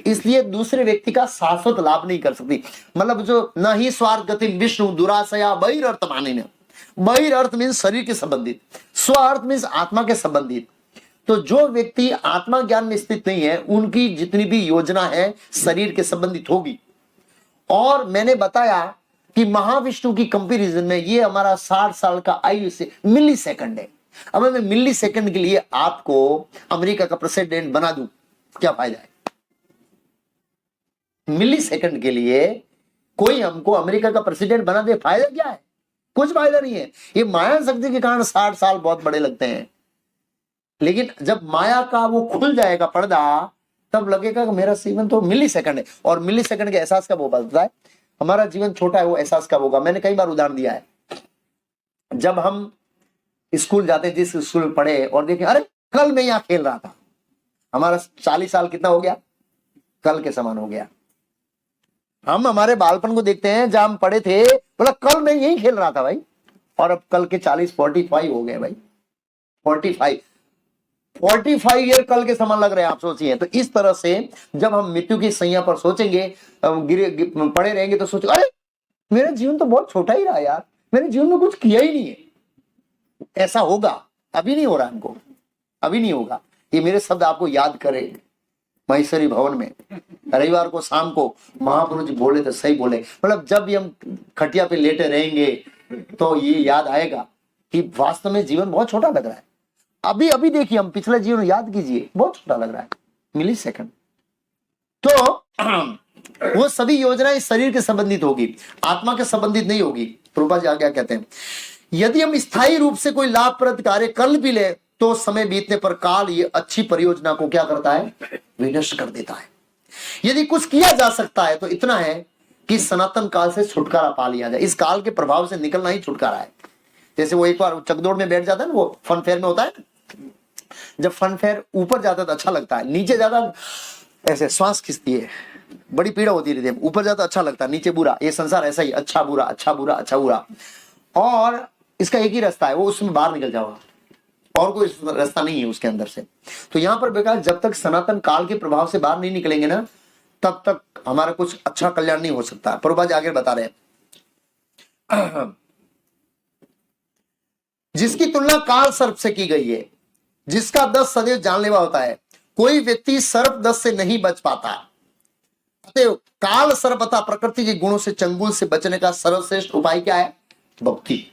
इसलिए दूसरे व्यक्ति का शाश्वत लाभ नहीं कर सकती। मतलब जो न ही स्वार्थ गति विष्णु दुराशया बहिर्थ माने, बहिर्थ मीन शरीर के संबंधित, स्वार्थ मीन आत्मा के संबंधित। तो जो व्यक्ति आत्मा ज्ञान में स्थित नहीं है उनकी जितनी भी योजना है शरीर के संबंधित होगी। और मैंने बताया कि महाविष्णु की कंपैरिजन में ये हमारा 60 साल का आयु से मिली सेकंड है। अब मैं मिली सेकंड के लिए आपको अमेरिका का प्रेसिडेंट बना दूं, क्या फायदा है? मिली सेकंड के लिए कोई हमको अमेरिका का प्रेसिडेंट बना दे, फायदा क्या है? कुछ फायदा नहीं है। ये माया शक्ति के कारण 60 साल बहुत बड़े लगते हैं, लेकिन जब माया का वो खुल जाएगा पर्दा तब लगेगा कि मेरा जीवन तो मिली सेकंड है। और मिली सेकंड के एहसास कब होता है? हमारा जीवन छोटा है, वो एहसास कब होगा? मैंने कई बार उदाहरण दिया है। जब हम स्कूल जाते, जिस स्कूल में पढ़े और देखे अरे कल मैं यहां खेल रहा था, हमारा 40 साल कितना हो गया? कल के समान हो गया। हम हमारे बालपन को देखते हैं, जहां हम पढ़े थे, बोला कल मैं यही खेल रहा था भाई, और अब कल के 45 हो गए भाई। 45 ईयर कल के समान लग रहे हैं, आप सोचिए। तो इस तरह से जब हम मृत्यु की सैया पर सोचेंगे, पड़े रहेंगे तो सोचो अरे मेरा जीवन तो बहुत छोटा ही रहा यार, मेरे जीवन में कुछ किया ही नहीं है। ऐसा होगा, अभी नहीं हो रहा हमको, अभी नहीं होगा। ये मेरे शब्द आपको याद करें। महेश्वरी भवन में रविवार को शाम को महापुरुष जी बोले तो सही बोले, मतलब जब भी हम खटिया पे लेटे रहेंगे तो ये याद आएगा कि वास्तव में जीवन बहुत छोटा लग रहा है। अभी अभी देखिए, हम पिछला जीवन याद कीजिए, बहुत छोटा लग रहा है, मिली सेकंड। तो वो सभी योजनाएं शरीर के संबंधित होगी, आत्मा के संबंधित नहीं होगी। प्रभुपाद जी आगे कहते हैं, यदि हम स्थायी रूप से कोई लाभप्रद कार्य कर भी ले तो समय बीतने पर काल ये अच्छी परियोजना को क्या करता है? विनष्ट कर देता है। यदि कुछ किया जा सकता है तो इतना है कि सनातन काल से छुटकारा पा लिया जाए। इस काल के प्रभाव से निकलना ही छुटकारा है। जैसे वो एक बार चकदौड़ में बैठ जाता है ना, वो फन फेयर में होता है, जब फन फेयर ऊपर जाता है तो अच्छा लगता है, नीचे जाता ऐसे श्वास खिंचती है, बड़ी पीड़ा होती रहती है। ऊपर जाता अच्छा लगता है, नीचे बुरा। ये संसार ऐसा ही, अच्छा बुरा अच्छा बुरा अच्छा बुरा, और इसका एक ही रास्ता है, वो उसमें बाहर निकल जाओगा, और कोई रास्ता नहीं है उसके अंदर से। तो यहां पर बेकार जब तक सनातन काल के प्रभाव से बाहर नहीं निकलेंगे ना, तब तक हमारा कुछ अच्छा कल्याण नहीं हो सकता। प्रभुपाद जी आगे बता रहे हैं, जिसकी तुलना काल सर्प से की गई है, जिसका दस सदैव जानलेवा होता है, कोई व्यक्ति सर्प दस से नहीं बच पाता। अतएव काल सर्प तथा प्रकृति के गुणों से चंगुल से बचने का सर्वश्रेष्ठ उपाय क्या है? भक्ति।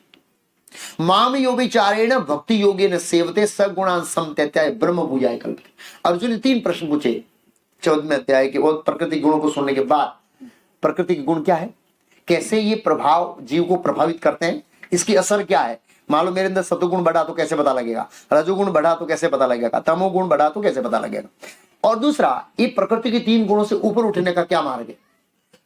माम योगिचारेण भक्ति योगेन सेवते सगुणान समत्यत्याय ब्रह्म भूयाय कल्प। अर्जुन ने 3 प्रश्न पूछे 14वें अध्याय के, और प्रकृति गुणों को सुनने के बाद, प्रकृति के गुण क्या है, कैसे ये प्रभाव जीव को प्रभावित करते हैं, इसकी असर क्या है। मान लो मेरे अंदर सतोगुण बढ़ा तो कैसे पता लगेगा, रजोगुण बढ़ा तो कैसे पता लगेगा, तमोगुण बढ़ा तो कैसे पता लगेगा। और दूसरा, ये प्रकृति के 3 गुणों से ऊपर उठने का क्या मार्ग है।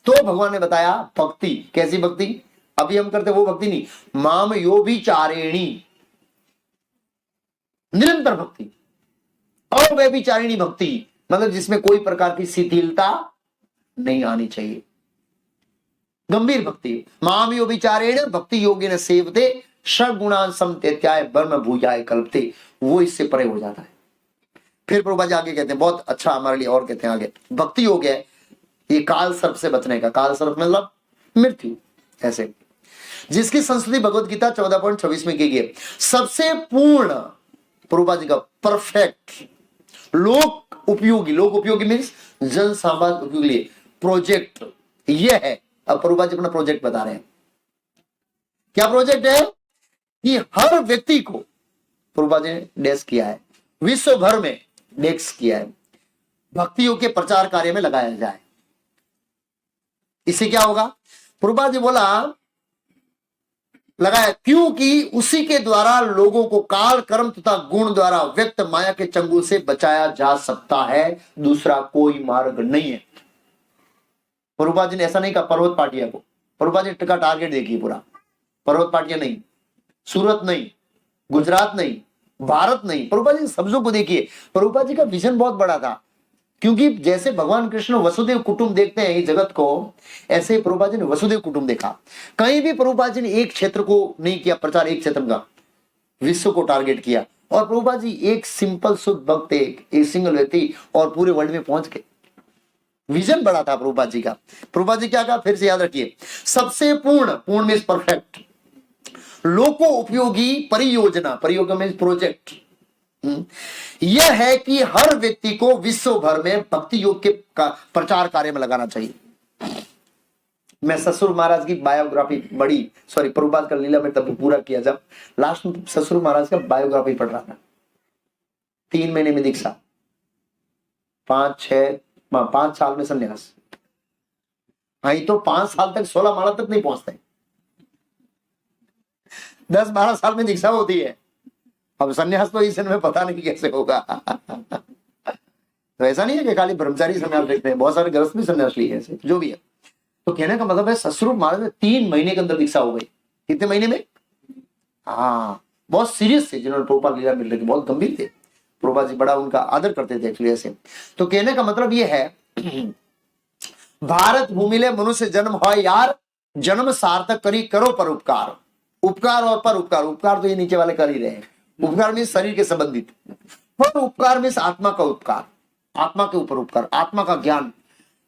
तो भगवान ने बताया भक्ति। कैसी भक्ति? अभी हम करते वो भक्ति नहीं, माम योभिचारिणी, निरंतर भक्ति, अव्यभिचारिणी भक्ति, मतलब जिसमें कोई प्रकार की शिथिलता नहीं आनी चाहिए, गंभीर भक्ति। माम योभिचारेण भक्ति योगेन सेवते षड्गुणान समत्यत्याय ब्रह्म भूयाय कल्पते, वो इससे परे हो जाता है। फिर प्रभुपाद जी आगे कहते हैं, बहुत अच्छा हमारे लिए, और कहते हैं आगे, भक्ति योग है ये काल सर्प से बचने का। काल सर्प मतलब मृत्यु। ऐसे जिसकी संस्तुति भगवत गीता 14.26 में की गई, सबसे पूर्ण, प्रभुपाद जी का परफेक्ट, लोक उपयोगी, लोक उपयोगी मीन्स जन समाज उपयोगी प्रोजेक्ट यह है। अब प्रभुपाद जी अपना प्रोजेक्ट बता रहे हैं। क्या प्रोजेक्ट है? कि हर व्यक्ति को, प्रभुपाद जी ने डेस्क किया है, विश्व भर में डेस्क किया है, भक्तियों के प्रचार कार्य में लगाया जाए। इससे क्या होगा? प्रभुपाद जी बोला लगाया, क्योंकि उसी के द्वारा लोगों को काल कर्म तथा गुण द्वारा व्यक्त माया के चंगुल से बचाया जा सकता है, दूसरा कोई मार्ग नहीं है। प्रभुपाद जी ने ऐसा नहीं कहा पर्वत पाटिया को, प्रभुपाद जी का टारगेट देखिए पूरा, पर्वत पाटिया नहीं, सूरत नहीं, गुजरात नहीं, भारत नहीं, प्रभुपाद जी शब्दों को देखिए। प्रभुपाद जी का विजन बहुत बड़ा था, क्योंकि जैसे भगवान कृष्ण वसुदेव कुटुंब देखते हैं इस जगत को, ऐसे ही प्रभुपाद जी ने वसुदेव कुटुंब देखा। कहीं भी प्रभुपाद जी ने एक क्षेत्र को नहीं किया प्रचार, एक क्षेत्र का, विश्व को टारगेट किया। और प्रभुपाद जी एक सिंपल शुद्ध भक्त, एक सिंगल व्यक्ति, और पूरे वर्ल्ड में पहुंच गए। विजन बड़ा था प्रभुपाद जी का। प्रभुपाद जी क्या कहा, फिर से याद रखिए, सबसे पूर्ण, पूर्ण मीन्स परफेक्ट, लोको उपयोगी परियोजना, परियोजना मीन्स प्रोजेक्ट, यह है कि हर व्यक्ति को विश्व भर में भक्ति योग के प्रचार कार्य में लगाना चाहिए। मैं ससुर महाराज की बायोग्राफी बड़ी, सॉरी प्रभुपाद का लीला में तब पूरा किया जब लास्ट में ससुर महाराज का बायोग्राफी पढ़ रहा था। 3 महीने में दीक्षा, 5 साल में संन्यास। हाँ, तो 5 साल तक 16 माला तक नहीं पहुंचते, 10-12 साल में दीक्षा होती है। अब संन्यास तो इस में पता नहीं कैसे होगा। तो ऐसा नहीं है कि खाली ब्रह्मचारी संन्यास देखते हैं, बहुत सारे गृहस्थ भी संन्यास लिए ऐसे, जो भी है। तो कहने का मतलब है ससुर महाराज में 3 महीने के अंदर दीक्षा हो गई। कितने महीने में? हाँ, बहुत सीरियस थे जिन्होंने प्रभुपाद लीला मिल रही, बहुत गंभीर थे। प्रभुपाद जी बड़ा उनका आदर करते थे एक्चुअली ऐसे। तो कहने का मतलब ये है, भारत भूमि ले मनुष्य जन्म हो यार, जन्म सार्थक करी करो पर उपकार। उपकार और पर उपकार, उपकार तो ये नीचे वाले कर ही रहे हैं। उपकार में शरीर के संबंधित, पर उपकार में आत्मा का उपकार, आत्मा के ऊपर उपकार, आत्मा का ज्ञान।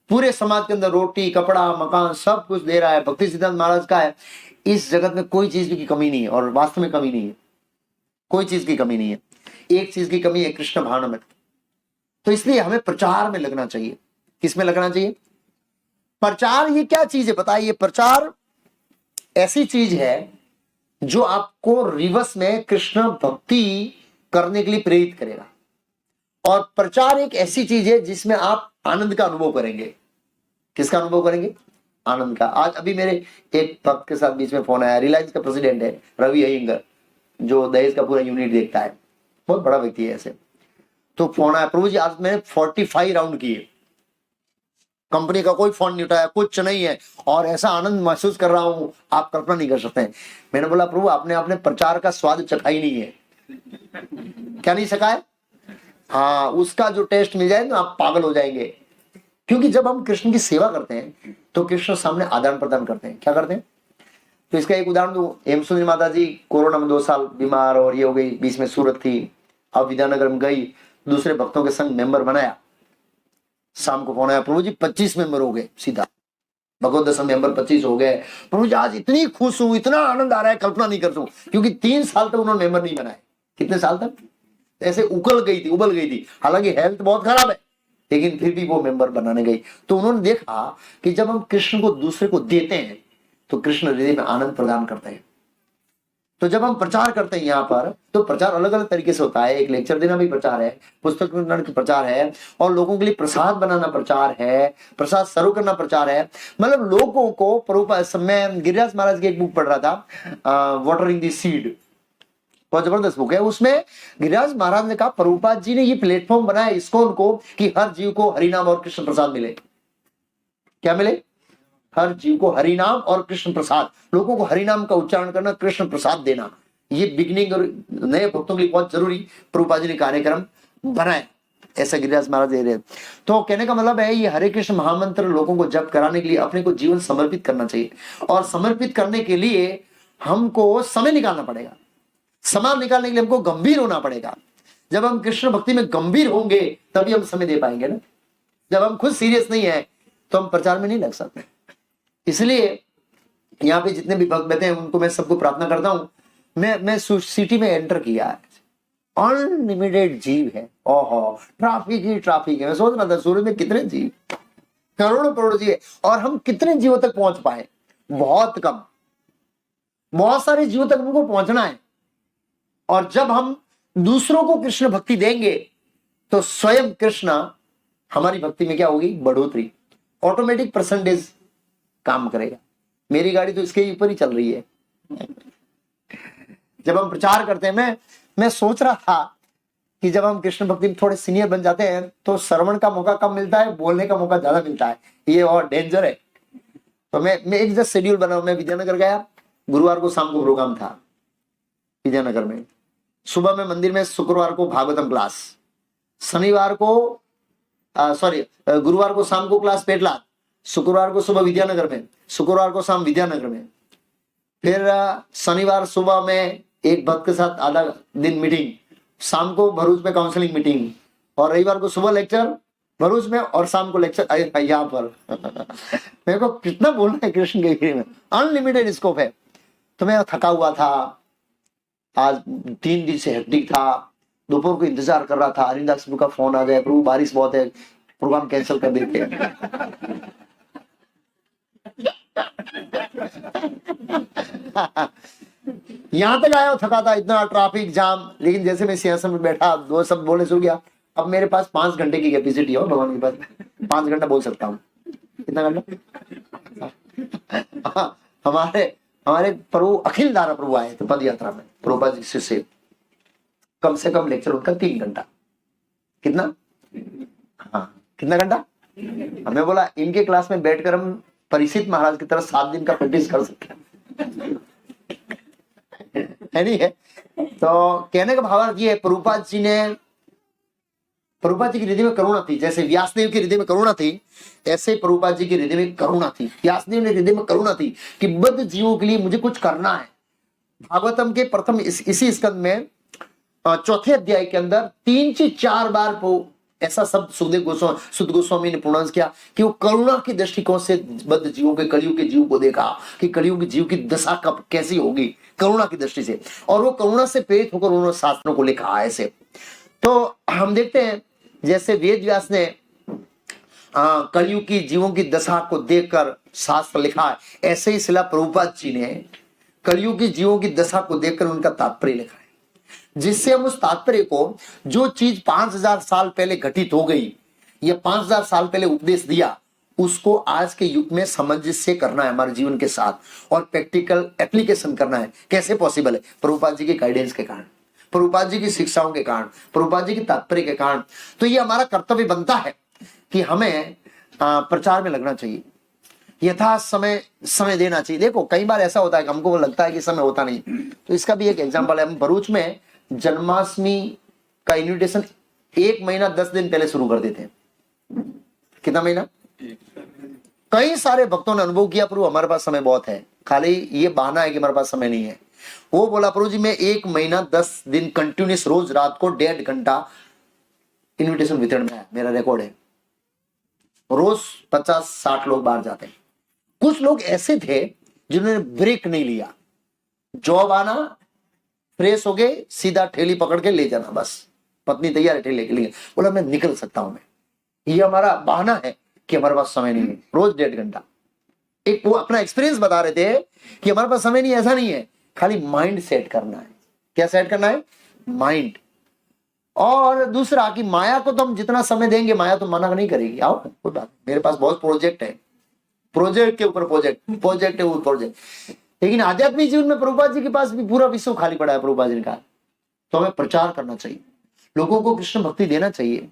पूरे समाज के अंदर रोटी कपड़ा मकान सब कुछ दे रहा है। भक्ति सिद्धांत महाराज का है, इस जगत में कोई चीज की कमी नहीं है, और वास्तव में कमी नहीं है, कोई चीज की कमी नहीं है। एक चीज की कमी है, कृष्ण भावना में। तो इसलिए हमें प्रचार में लगना चाहिए। किसमें लगना चाहिए? प्रचार ये क्या चीज है बताइए? प्रचार ऐसी चीज है जो आपको रिवर्स में कृष्ण भक्ति करने के लिए प्रेरित करेगा। और प्रचार एक ऐसी चीज है जिसमें आप आनंद का अनुभव करेंगे। किसका अनुभव करेंगे? आनंद का। आज अभी मेरे एक भक्त के साथ बीच में फोन आया, रिलायंस का प्रेसिडेंट है रवि अयंगर, जो दहेज का पूरा यूनिट देखता है, बहुत बड़ा व्यक्ति है ऐसे। तो फोन आया, प्रभु जी आज मैंने 45 राउंड किए, कंपनी का कोई फोन नहीं उठाया, कुछ नहीं है, और ऐसा आनंद महसूस कर रहा हूं आप कल्पना नहीं कर सकते हैं। मैंने बोला प्रभु आपने अपने प्रचार का स्वाद चखा ही नहीं है। क्या नहीं चखा है? हाँ, उसका जो टेस्ट मिल जाए ना आप पागल हो जाएंगे। क्योंकि जब हम कृष्ण की सेवा करते हैं तो कृष्ण सामने आदान प्रदान करते हैं। क्या करते हैं? तो इसका एक उदाहरण दो। हेम सुंदरी माता जी कोरोना में 2 साल बीमार और ये हो गई, बीच में सूरत थी, अब विद्यानगर में गई, दूसरे भक्तों के संग मेंबर बनाया। शाम को फोन आया, प्रभु जी 25 मेंबर हो गए, सीधा भगवत दशम मेंबर 25 हो गए। प्रभु जी आज इतनी खुश हूं, इतना आनंद आ रहा है, कल्पना नहीं कर सकूं। क्योंकि 3 साल तक उन्होंने मेंबर नहीं बनाए। कितने साल तक? ऐसे उबल गई थी। हालांकि हेल्थ बहुत खराब है, लेकिन फिर भी वो मेंबर बनाने गई। तो उन्होंने देखा कि जब हम कृष्ण को दूसरे को देते हैं तो कृष्ण हृदय में आनंद प्रदान करते हैं। तो जब हम प्रचार करते हैं यहाँ पर, तो प्रचार अलग अलग तरीके से होता है। एक लेक्चर देना भी प्रचार है, पुस्तक वितरण का प्रचार है, और लोगों के लिए प्रसाद बनाना प्रचार है, प्रसाद सर्व करना प्रचार है। मतलब लोगों को प्रभुपाद, मैं गिरिराज महाराज की एक बुक पढ़ रहा था, वाटरिंग द सीड, बहुत जबरदस्त बुक है। उसमें गिरिराज महाराज ने कहा प्रभुपाद जी ने ये प्लेटफॉर्म बनाया इस्कॉन को कि हर जीव को हरिनाम और कृष्ण प्रसाद मिले। क्या मिले? हर जीव को हरिनाम और कृष्ण प्रसाद, लोगों को हरिनाम का उच्चारण करना, कृष्ण प्रसाद देना। ये बिगिनिंग और नए भक्तों के लिए बहुत जरूरी प्रभुपाद जी ने कार्यक्रम बनाया। ऐसा गिरिराज महाराज दे रहे। तो कहने का मतलब है ये हरे कृष्ण महामंत्र लोगों को जप कराने के लिए अपने को जीवन समर्पित करना चाहिए, और समर्पित करने के लिए हमको समय निकालना पड़ेगा। समय निकालने के लिए हमको गंभीर होना पड़ेगा। जब हम कृष्ण भक्ति में गंभीर होंगे तभी हम समय दे पाएंगे ना। जब हम खुद सीरियस नहीं है तो हम प्रचार में नहीं लग सकते। इसलिए यहाँ पे जितने भी भक्त बैठे हैं उनको मैं सबको प्रार्थना करता हूँ। मैं सिटी में एंटर किया है, अनलिमिटेड जीव है, ओहो ट्रैफिक है। मैं सोच रहा था सूरज में कितने जीव, करोड़ों करोड़ जीव है, और हम कितने जीवों तक पहुंच पाए? बहुत कम। बहुत सारे जीवों तक हमको पहुंचना है, और जब हम दूसरों को कृष्ण भक्ति देंगे तो स्वयं कृष्ण हमारी भक्ति में क्या होगी? बढ़ोतरी, ऑटोमेटिक परसेंटेज काम करेगा। मेरी गाड़ी तो इसके ऊपर ही चल रही है। जब हम प्रचार करते हैं, मैं सोच रहा था कि जब हम कृष्ण भक्ति में थोड़े सीनियर बन जाते हैं तो श्रवण का मौका कम मिलता है, बोलने का मौका ज्यादा मिलता है। ये और डेंजर है। तो मैं एक जस्ट शेड्यूल बनाऊं। मैं विद्यानगर गया, गुरुवार को शाम को प्रोग्राम था विद्यानगर में, सुबह में मंदिर में, शुक्रवार को भागवतम क्लास, शनिवार को गुरुवार को शाम को क्लास पेटला, शुक्रवार को सुबह विद्यानगर में, शुक्रवार को शाम विद्यानगर में, फिर शनिवार सुबह में एक भक्त के साथ आधा दिन मीटिंग, शाम को भरूच में काउंसलिंग मीटिंग, और रविवार को सुबह लेक्चर भरूच में और शाम को लेक्चर यहाँ पर। मेरे को कितना बोलना है कृष्ण के बारे में, अनलिमिटेड स्कोप है। तो मैं थका हुआ था, आज 3 दिन से हेक्टिक था, दोपहर को इंतजार कर रहा था अरिंदास का फोन आ जाए, प्रभु बारिश बहुत है, प्रोग्राम कैंसिल कर देते हैं। यहां तक आया, थका था, इतना ट्रैफिक जाम, लेकिन जैसे मैं सिंहासन में बैठा, 2 शब्द बोलने शुरू किया। अब मेरे पास 5 घंटे की कैपेसिटी हो भगवान के पास, 5 घंटा बोल सकता हूँ। कितना घंटा? हमारे प्रभु अखिल धारा प्रभु आए थे पद यात्रा में, प्रभुपाद जी से कम से कम लेक्चर उनका 3 घंटा। कितना? हाँ, कितना घंटा? हमें बोला इनके क्लास में बैठकर हम परीक्षित महाराज की तरह 7 दिन का प्रैक्टिस कर सकते हैं। है नहीं है? तो कहने का भाव ये है, प्रभुपाद जी की हृदय में करुणा थी। जैसे व्यासदेव की हृदय में करुणा थी, ऐसे प्रभुपाद जी की हृदय में करुणा थी। व्यासदेव ने हृदय में करुणा थी कि बद्ध जीवों के लिए मुझे कुछ करना है। भागवतम के प्रथम इसी स्कंद में 4थे अध्याय के अंदर 3 से 4 बार ऐसा शब्द सुद गोस्वामी ने प्रोनाउंस किया कि वो करुणा की दृष्टिकोण से बद्ध जीवों के, कलयुग के जीव को देखा कि कलयुग के जीव की दशा कब कैसी होगी, करुणा की दृष्टि से, और वो करुणा से प्रेरित होकर उन्होंने शास्त्रों को लिखा ऐसे। तो हम देखते हैं जैसे वेद व्यास ने कलयुग की जीवों की दशा को देखकर शास्त्र लिखा है, ऐसे ही शिला प्रभुपाद जी ने कलयुग की जीवों की दशा को देखकर उनका तात्पर्य लिखा है, जिससे हम उस तात्पर्य को, जो चीज 5000 साल पहले घटित हो गई या 5000 साल पहले उपदेश दिया, उसको आज के युग में सामंजस्य करना है हमारे जीवन के साथ, और प्रैक्टिकल एप्लीकेशन करना है। कैसे पॉसिबल है? प्रभुपाद जी के गाइडेंस के कारण, प्रभुपाद जी की शिक्षाओं के कारण, प्रभुपाद जी के तात्पर्य के कारण। तो ये हमारा कर्तव्य बनता है कि हमें प्रचार में लगना चाहिए, यथा समय समय देना चाहिए। देखो कई बार ऐसा होता है कि हमको वो लगता है कि समय होता नहीं, तो इसका भी एक एग्जांपल है। हम भरूच में जन्माष्टमी का इन्विटेशन 1 महीना 10 दिन पहले शुरू कर देते हैं। कितना महीना? कई सारे भक्तों ने अनुभव किया, प्रभु हमारे पास समय बहुत है, खाली ये बहाना है कि हमारे पास समय नहीं है। वो बोला प्रभु जी मैं 1 महीना 10 दिन कंटिन्यूस रोज रात को 1.5 घंटा इन्विटेशन वितरण में है, मेरा रिकॉर्ड है। रोज 50-60 लोग बाहर जाते हैं। कुछ लोग ऐसे थे जिन्होंने ब्रेक नहीं लिया, जॉब आना, फ्रेश हो गए, सीधा ठेली पकड़ के ले जाना, बस पत्नी तैयार है ठेले के लिए, बोला मैं निकल सकता हूं। मैं ये हमारा बहाना है कि हमारे पास समय नहीं है। रोज 1.5 घंटा। एक वो अपना एक्सपीरियंस बता रहे थे कि हमारे पास समय नहीं, ऐसा नहीं है, खाली माइंड सेट करना है। क्या सेट करना है? माइंड। और दूसरा कि माया को तो हम जितना समय देंगे माया तो मना नहीं करेगी, आओ कोई बात, मेरे पास बहुत प्रोजेक्ट है, प्रोजेक्ट के ऊपर प्रोजेक्ट, प्रोजेक्ट के ऊपर प्रोजेक्ट। लेकिन आध्यात्मिक जीवन में प्रभुपाद जी के पास भी पूरा विश्व खाली पड़ा है। प्रभुपाद जी ने कहा तो हमें प्रचार करना चाहिए, लोगों को कृष्ण भक्ति देना चाहिए,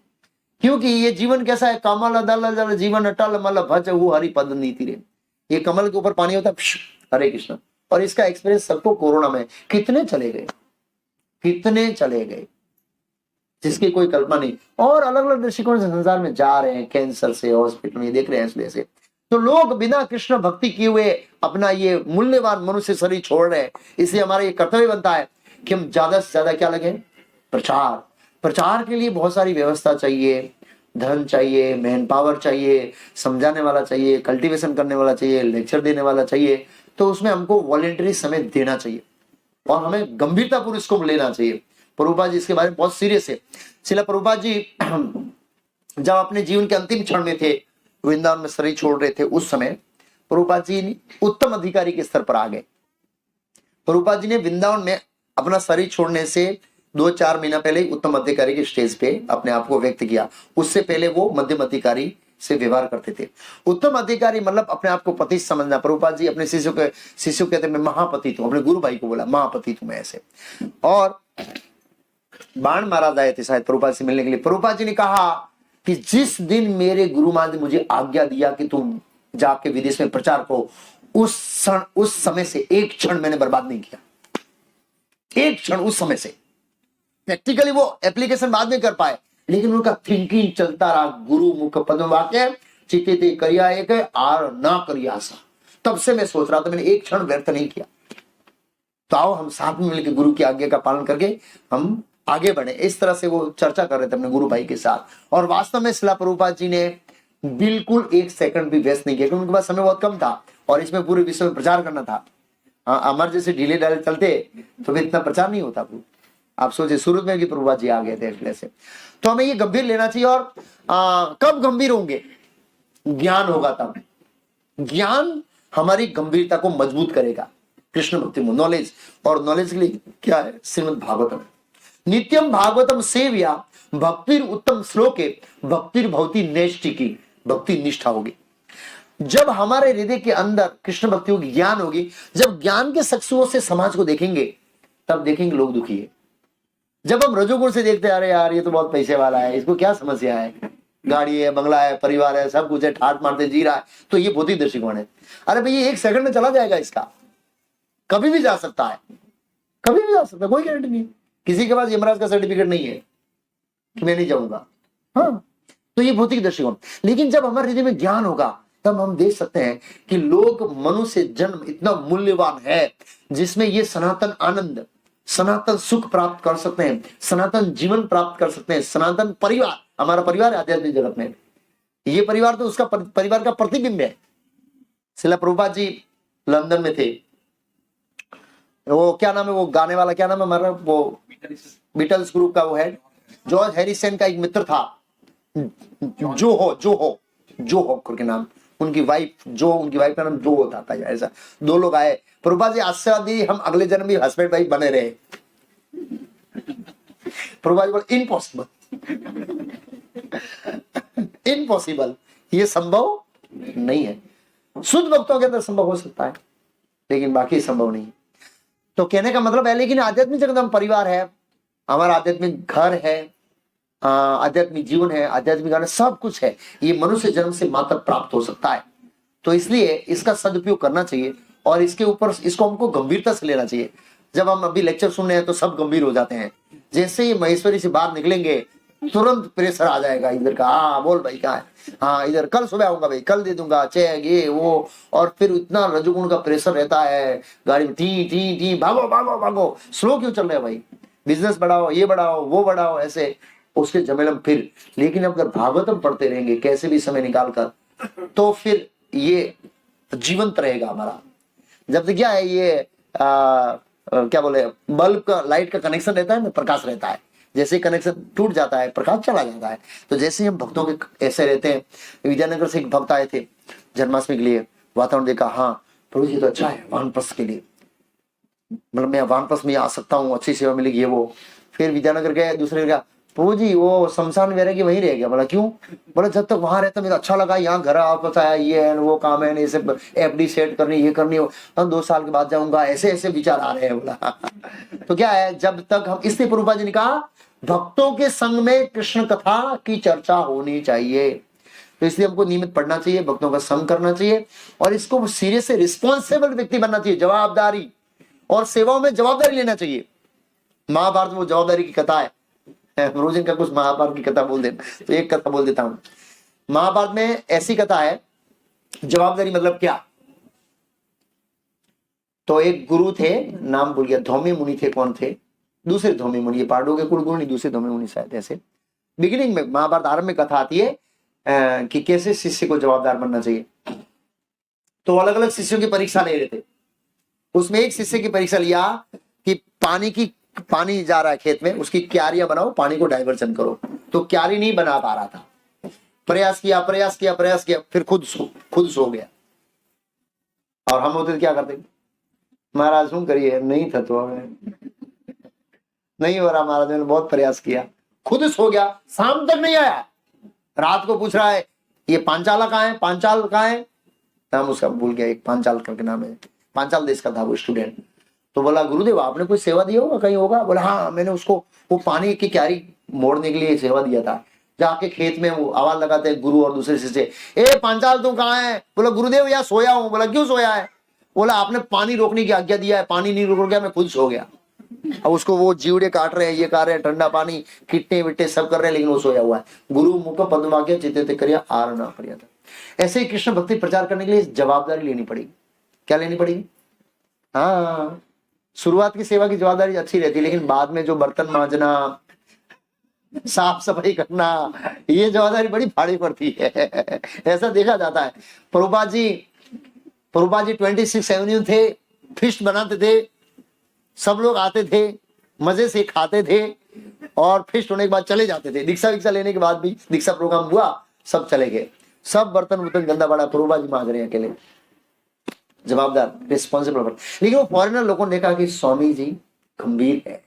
क्योंकि ये जीवन कैसा है, कमल दल दल जीवन अटल मल भज वो हरि पद नीति रे। ये कमल के ऊपर पानी होता है, हरे कृष्ण। और इसका एक्सपीरियंस सबको कोरोना में कितने चले गए, कितने चले गए जिसकी कोई कल्पना नहीं। और अलग अलग दृष्टिकोण से संसार में जा रहे हैं, कैंसर से हॉस्पिटल में देख रहे हैं। इसलिए से तो लोग बिना कृष्ण भक्ति किए हुए अपना ये मूल्यवान मनुष्य शरीर छोड़ रहे हैं। इसलिए हमारा ये कर्तव्य बनता है कि हम ज्यादा से ज्यादा क्या लगे, प्रचार। प्रचार के लिए बहुत सारी व्यवस्था चाहिए, धन चाहिए, मैन पावर चाहिए, समझाने वाला चाहिए, कल्टीवेशन करने वाला चाहिए, लेक्चर देने वाला चाहिए। तो उसमें हमको वॉलेंटरी समय देना चाहिए और हमें गंभीरतापूर्वक इसको लेना चाहिए। प्रभुपाद जी इसके बारे में बहुत सीरियस है। शिला प्रभुपाद जी जब अपने जीवन के अंतिम क्षण में थे, वृंदावन में शरीर छोड़ रहे थे, उस समय प्रभुपाद जी उत्तम अधिकारी के स्तर पर आ गए। प्रभुपाद जी ने वृंदावन में अपना शरीर छोड़ने से 2-4 महीना पहले ही उत्तम अधिकारी के स्टेज पे अपने आप को व्यक्त किया। उससे पहले वो मध्यम अधिकारी से व्यवहार करते थे। उत्तम अधिकारी मतलब अपने आप को पति समझना। प्रभुपाद जी अपने शिष्य कहते मैं महापति हूं, अपने गुरु भाई को बोला महापति हूं मैं ऐसे। और बाण महाराज आए थे शायद प्रभुपाद से मिलने के लिए। प्रभुपाद जी ने कहा कि जिस दिन मेरे गुरु महाराज ने मुझे आज्ञा दिया कि तुम जाके विदेश में प्रचार करो, उस समय से एक क्षण मैंने बर्बाद नहीं किया, एक क्षण उस समय से। प्रैक्टिकली वो एप्लीकेशन बाद में कर पाए, लेकिन उनका थिंकिंग चलता रहा। गुरु मुख पद वाक्य चित्ते करिया एक आर ना करिया सा। तब से मैं सोच रहा था, मैंने एक क्षण व्यर्थ नहीं किया। तो आओ हम साथ में मिलकर गुरु की आज्ञा का पालन करके हम आगे बढ़े। इस तरह से वो चर्चा कर रहे थे अपने गुरु भाई के साथ। और वास्तव में शिला प्रभुपाद जी ने बिल्कुल एक सेकंड भी वेस्ट नहीं किया, क्योंकि उनके पास समय बहुत कम था और इसमें पूरे विश्व में प्रचार करना था। हमारे जैसे ढीले ढाले चलते तो फिर इतना प्रचार नहीं होता। आप सोचे शुरू में कि प्रभुपाद जी आ गए थे इसलिए से। तो हमें ये गंभीर लेना चाहिए। और कब गंभीर होंगे? ज्ञान होगा तब। ज्ञान हमारी गंभीरता को मजबूत करेगा। कृष्ण भक्ति में नॉलेज, और नॉलेज के लिए क्या है? श्रीमद् भागवतम। नित्यम भागवतम सेव्या भक्तिर उत्तम श्लोके भक्तिर भवती नैष्ठिकी। भक्ति निष्ठा होगी जब हमारे हृदय के अंदर कृष्ण भक्ति होगी, ज्ञान होगी। जब ज्ञान के चक्षुओं से समाज को देखेंगे तब देखेंगे लोग दुखी है। जब हम रजोगुण से देखते अरे यार ये तो बहुत पैसे वाला है, इसको क्या समस्या है, गाड़ी है, बंगला है, परिवार है, सब कुछ है, ठाट मारते जी रहा है, तो ये भौतिक दृष्टिकोण है। अरे भैया 1 सेकंड में चला जाएगा, इसका कभी भी जा सकता है, कभी भी जा सकता है, कोई गारंटी नहीं। किसी के पास यमराज का सर्टिफिकेट नहीं है कि मैं नहीं जाऊंगा। हाँ, तो ये भौतिक दृष्टिकोण। लेकिन जब हमारे हृदय में ज्ञान होगा तब हम देख सकते हैं कि लोग मनुष्य जन्म इतना मूल्यवान है जिसमें ये सनातन आनंद, सनातन सुख प्राप्त कर सकते हैं, सनातन जीवन प्राप्त कर सकते हैं, सनातन परिवार। हमारा परिवार है आध्यात्मिक जगत में, ये परिवार तो उसका परिवार का प्रतिबिंब है। शिला प्रभुपाद जी लंदन में थे, वो क्या नाम है, वो गाने वाला क्या नाम है हमारा, वो बीटल्स ग्रुप का वो हेड जॉर्ज हैरिसन का एक मित्र था, जो हो करके नाम, उनकी वाइफ का नाम जो होता था। ऐसा 2 लोग आए, प्रभुपाद जी आशीर्वाद दी हम अगले जन्म भी हस्बैंड वाइफ बने रहे। प्रभुपाद जी बोले इम्पॉसिबल, इम्पॉसिबल, ये संभव नहीं है। शुद्ध भक्तों के अंदर संभव हो सकता है लेकिन बाकी संभव नहीं। तो कहने का मतलब है, लेकिन आध्यात्मिक जगत हम परिवार है, हमारा आध्यात्मिक घर है, आध्यात्मिक जीवन है, आध्यात्मिक आनंद, सब कुछ है। ये मनुष्य जन्म से मात्र प्राप्त हो सकता है। तो इसलिए इसका सदुपयोग करना चाहिए और इसके ऊपर इसको हमको गंभीरता से लेना चाहिए। जब हम अभी लेक्चर सुन रहे हैं तो सब गंभीर हो जाते हैं, जैसे ही महेश्वरी से बाहर निकलेंगे तुरंत प्रेशर आ जाएगा इधर का, हाँ बोल भाई कहाँ है, हाँ इधर कल सुबह आऊंगा भाई, कल दे दूंगा चेक ये वो, और फिर इतना रजोगुण का प्रेशर रहता है गाड़ी में, टी टी टी, भागो भागो भागो, स्लो क्यों चल रहे हैं भाई, बिजनेस बढ़ाओ, ये बढ़ाओ वो बढ़ाओ, ऐसे उसके झमेलम फिर। लेकिन अगर भागवतम पढ़ते रहेंगे कैसे भी समय निकाल कर, तो फिर ये जीवंत रहेगा हमारा। जब तक क्या है ये क्या बोले, बल्ब का लाइट का कनेक्शन रहता है ना, प्रकाश रहता है, जैसे कनेक्शन टूट जाता है प्रकाश चला जाता है। तो जैसे हम भक्तों के ऐसे रहते हैं। विद्यानगर से एक भक्त आए थे जन्माष्टमी के लिए, वातावरण देखा, हाँ प्रभु जी तो अच्छा है वानप्रस्थ के लिए, मतलब मैं वानप्रस्थ में आ सकता हूँ, अच्छी सेवा मिलेगी ये वो। फिर विद्यानगर गए, दूसरे गया, प्रभु जी वो शमशान वैरागी वहीं रह गया। बोला क्यों? बोला जब तक वहां रहता मुझे अच्छा लगा, यहाँ घर आपस आया, ये है वो काम है, ऐसे एफडी सेट करनी, ये करनी हो, हम 2 साल के बाद जाऊंगा, ऐसे ऐसे विचार आ रहे हैं। बोला तो क्या है, जब तक हम, इसलिए प्रभुपाद जी ने कहा भक्तों के संग में कृष्ण कथा की चर्चा होनी चाहिए। तो इसलिए हमको नियमित पढ़ना चाहिए, भक्तों का संग करना चाहिए और इसको सीरियस से रिस्पॉन्सिबल व्यक्ति बनना चाहिए, जवाबदारी और सेवाओं में जवाबदारी लेना चाहिए। महाभारत में वो जवाबदारी की कथा है, रोज इनका कुछ महाभारत की कथा बोल देना, तो एक कथा बोल देता हूं। महाभारत में ऐसी कथा है, जवाबदारी मतलब क्या। तो एक गुरु थे, नाम भूल गया, धौमी मुनि थे, कौन थे, दूसरे धौमी मुनि, पांडवों के कुल गुरु नहीं, दूसरे धौमी मुनि शायद। ऐसे बिगिनिंग में महाभारत आरंभ में कथा आती है कि कैसे शिष्य को जवाबदार बनना चाहिए। तो अलग अलग शिष्यों की परीक्षा ले रहे थे। उसमें एक शिष्य की परीक्षा लिया कि पानी जा रहा है खेत में, उसकी क्यारियां बनाओ, पानी को डाइवर्जन करो। तो क्यारी नहीं बना पा रहा था, प्रयास किया, फिर खुद सो गया। और हम होते क्या करते, महाराज तुम करिए, नहीं था तो हमें नहीं हो रहा महाराज, मैंने बहुत प्रयास किया, खुद सो गया, शाम तक नहीं आया। रात को पूछ रहा है ये पांचाला कहाँ है, पांचाल कहाँ है, नाम उसका भूल गया, एक पांचाल करके नाम है, पांचाल देश का था वो स्टूडेंट। तो बोला गुरुदेव आपने कोई सेवा दी होगा कहीं होगा। बोला हाँ मैंने उसको वो पानी की क्यारी मोड़ने के लिए सेवा दिया था। जाके खेत में वो आवाज लगाते हैं गुरु और दूसरे शिष्य, ए पांचाल तू कहाँ है। बोला गुरुदेव यार सोया हूँ। बोला क्यों सोया है। बोला आपने पानी रोकने की आज्ञा दिया है, पानी नहीं रोक गया, मैं खुद सो गया। अब उसको वो जीवड़े काट रहे हैं, ये काट रहे हैं, ठंडा पानी किटने विट्टे सब कर रहे हैं, लेकिन वो सोया हुआ है। गुरु मुख पद्मवाक्य चित्ते करिया आर ना करिया था। ऐसे ही कृष्ण भक्ति प्रचार करने के लिए जवाबदारी लेनी पड़ेगी। क्या लेनी पड़ेगी? हाँ शुरुआत की सेवा की जवाबदारी अच्छी रहती है, लेकिन बाद में जो बर्तन मांजना, साफ सफाई करना, ये जवाबदारी बड़ी भारी पड़ती है। ऐसा देखा जाता है। प्रभुपाद जी 26 एवेन्यू थे, फिस्ट बनाते थे, सब लोग आते थे, मजे से खाते थे और फिस्ट होने के बाद चले जाते थे। दीक्षा विक्षा लेने के बाद भी, दीक्षा प्रोग्राम हुआ, सब चले गए, सब बर्तन गंदा पड़ा, प्रभुपाद जी मांग रहे हैं अकेले, जवाबदार रिस्पॉन्सिबल। लेकिन वो फॉरेनर लोगों ने कहा कि स्वामी जी गंभीर है,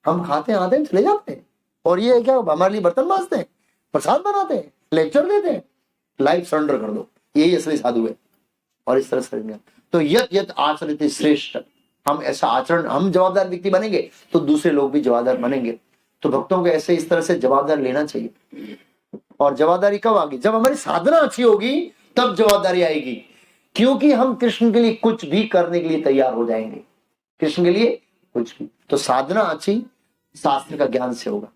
हम खाते आते हैं चले जाते हैं, और ये क्या हमारे लिए बर्तन मांजते हैं, प्रसाद बनाते हैं, लेक्चर देते हैं, लाइफ सरेंडर कर दो, यही असली साधु है। और इस तरह से तो यत आचरित श्रेष्ठ, हम ऐसा आचरण, हम जवाबदार व्यक्ति बनेंगे तो दूसरे लोग भी जवाबदार बनेंगे। तो भक्तों को ऐसे इस तरह से जवाबदारी लेना चाहिए। और जवाबदारी कब आएगी? जब हमारी साधना अच्छी होगी तब जवाबदारी आएगी, क्योंकि हम कृष्ण के लिए कुछ भी करने के लिए तैयार हो जाएंगे, कृष्ण के लिए कुछ भी। तो साधना अच्छी शास्त्र का ज्ञान से होगा।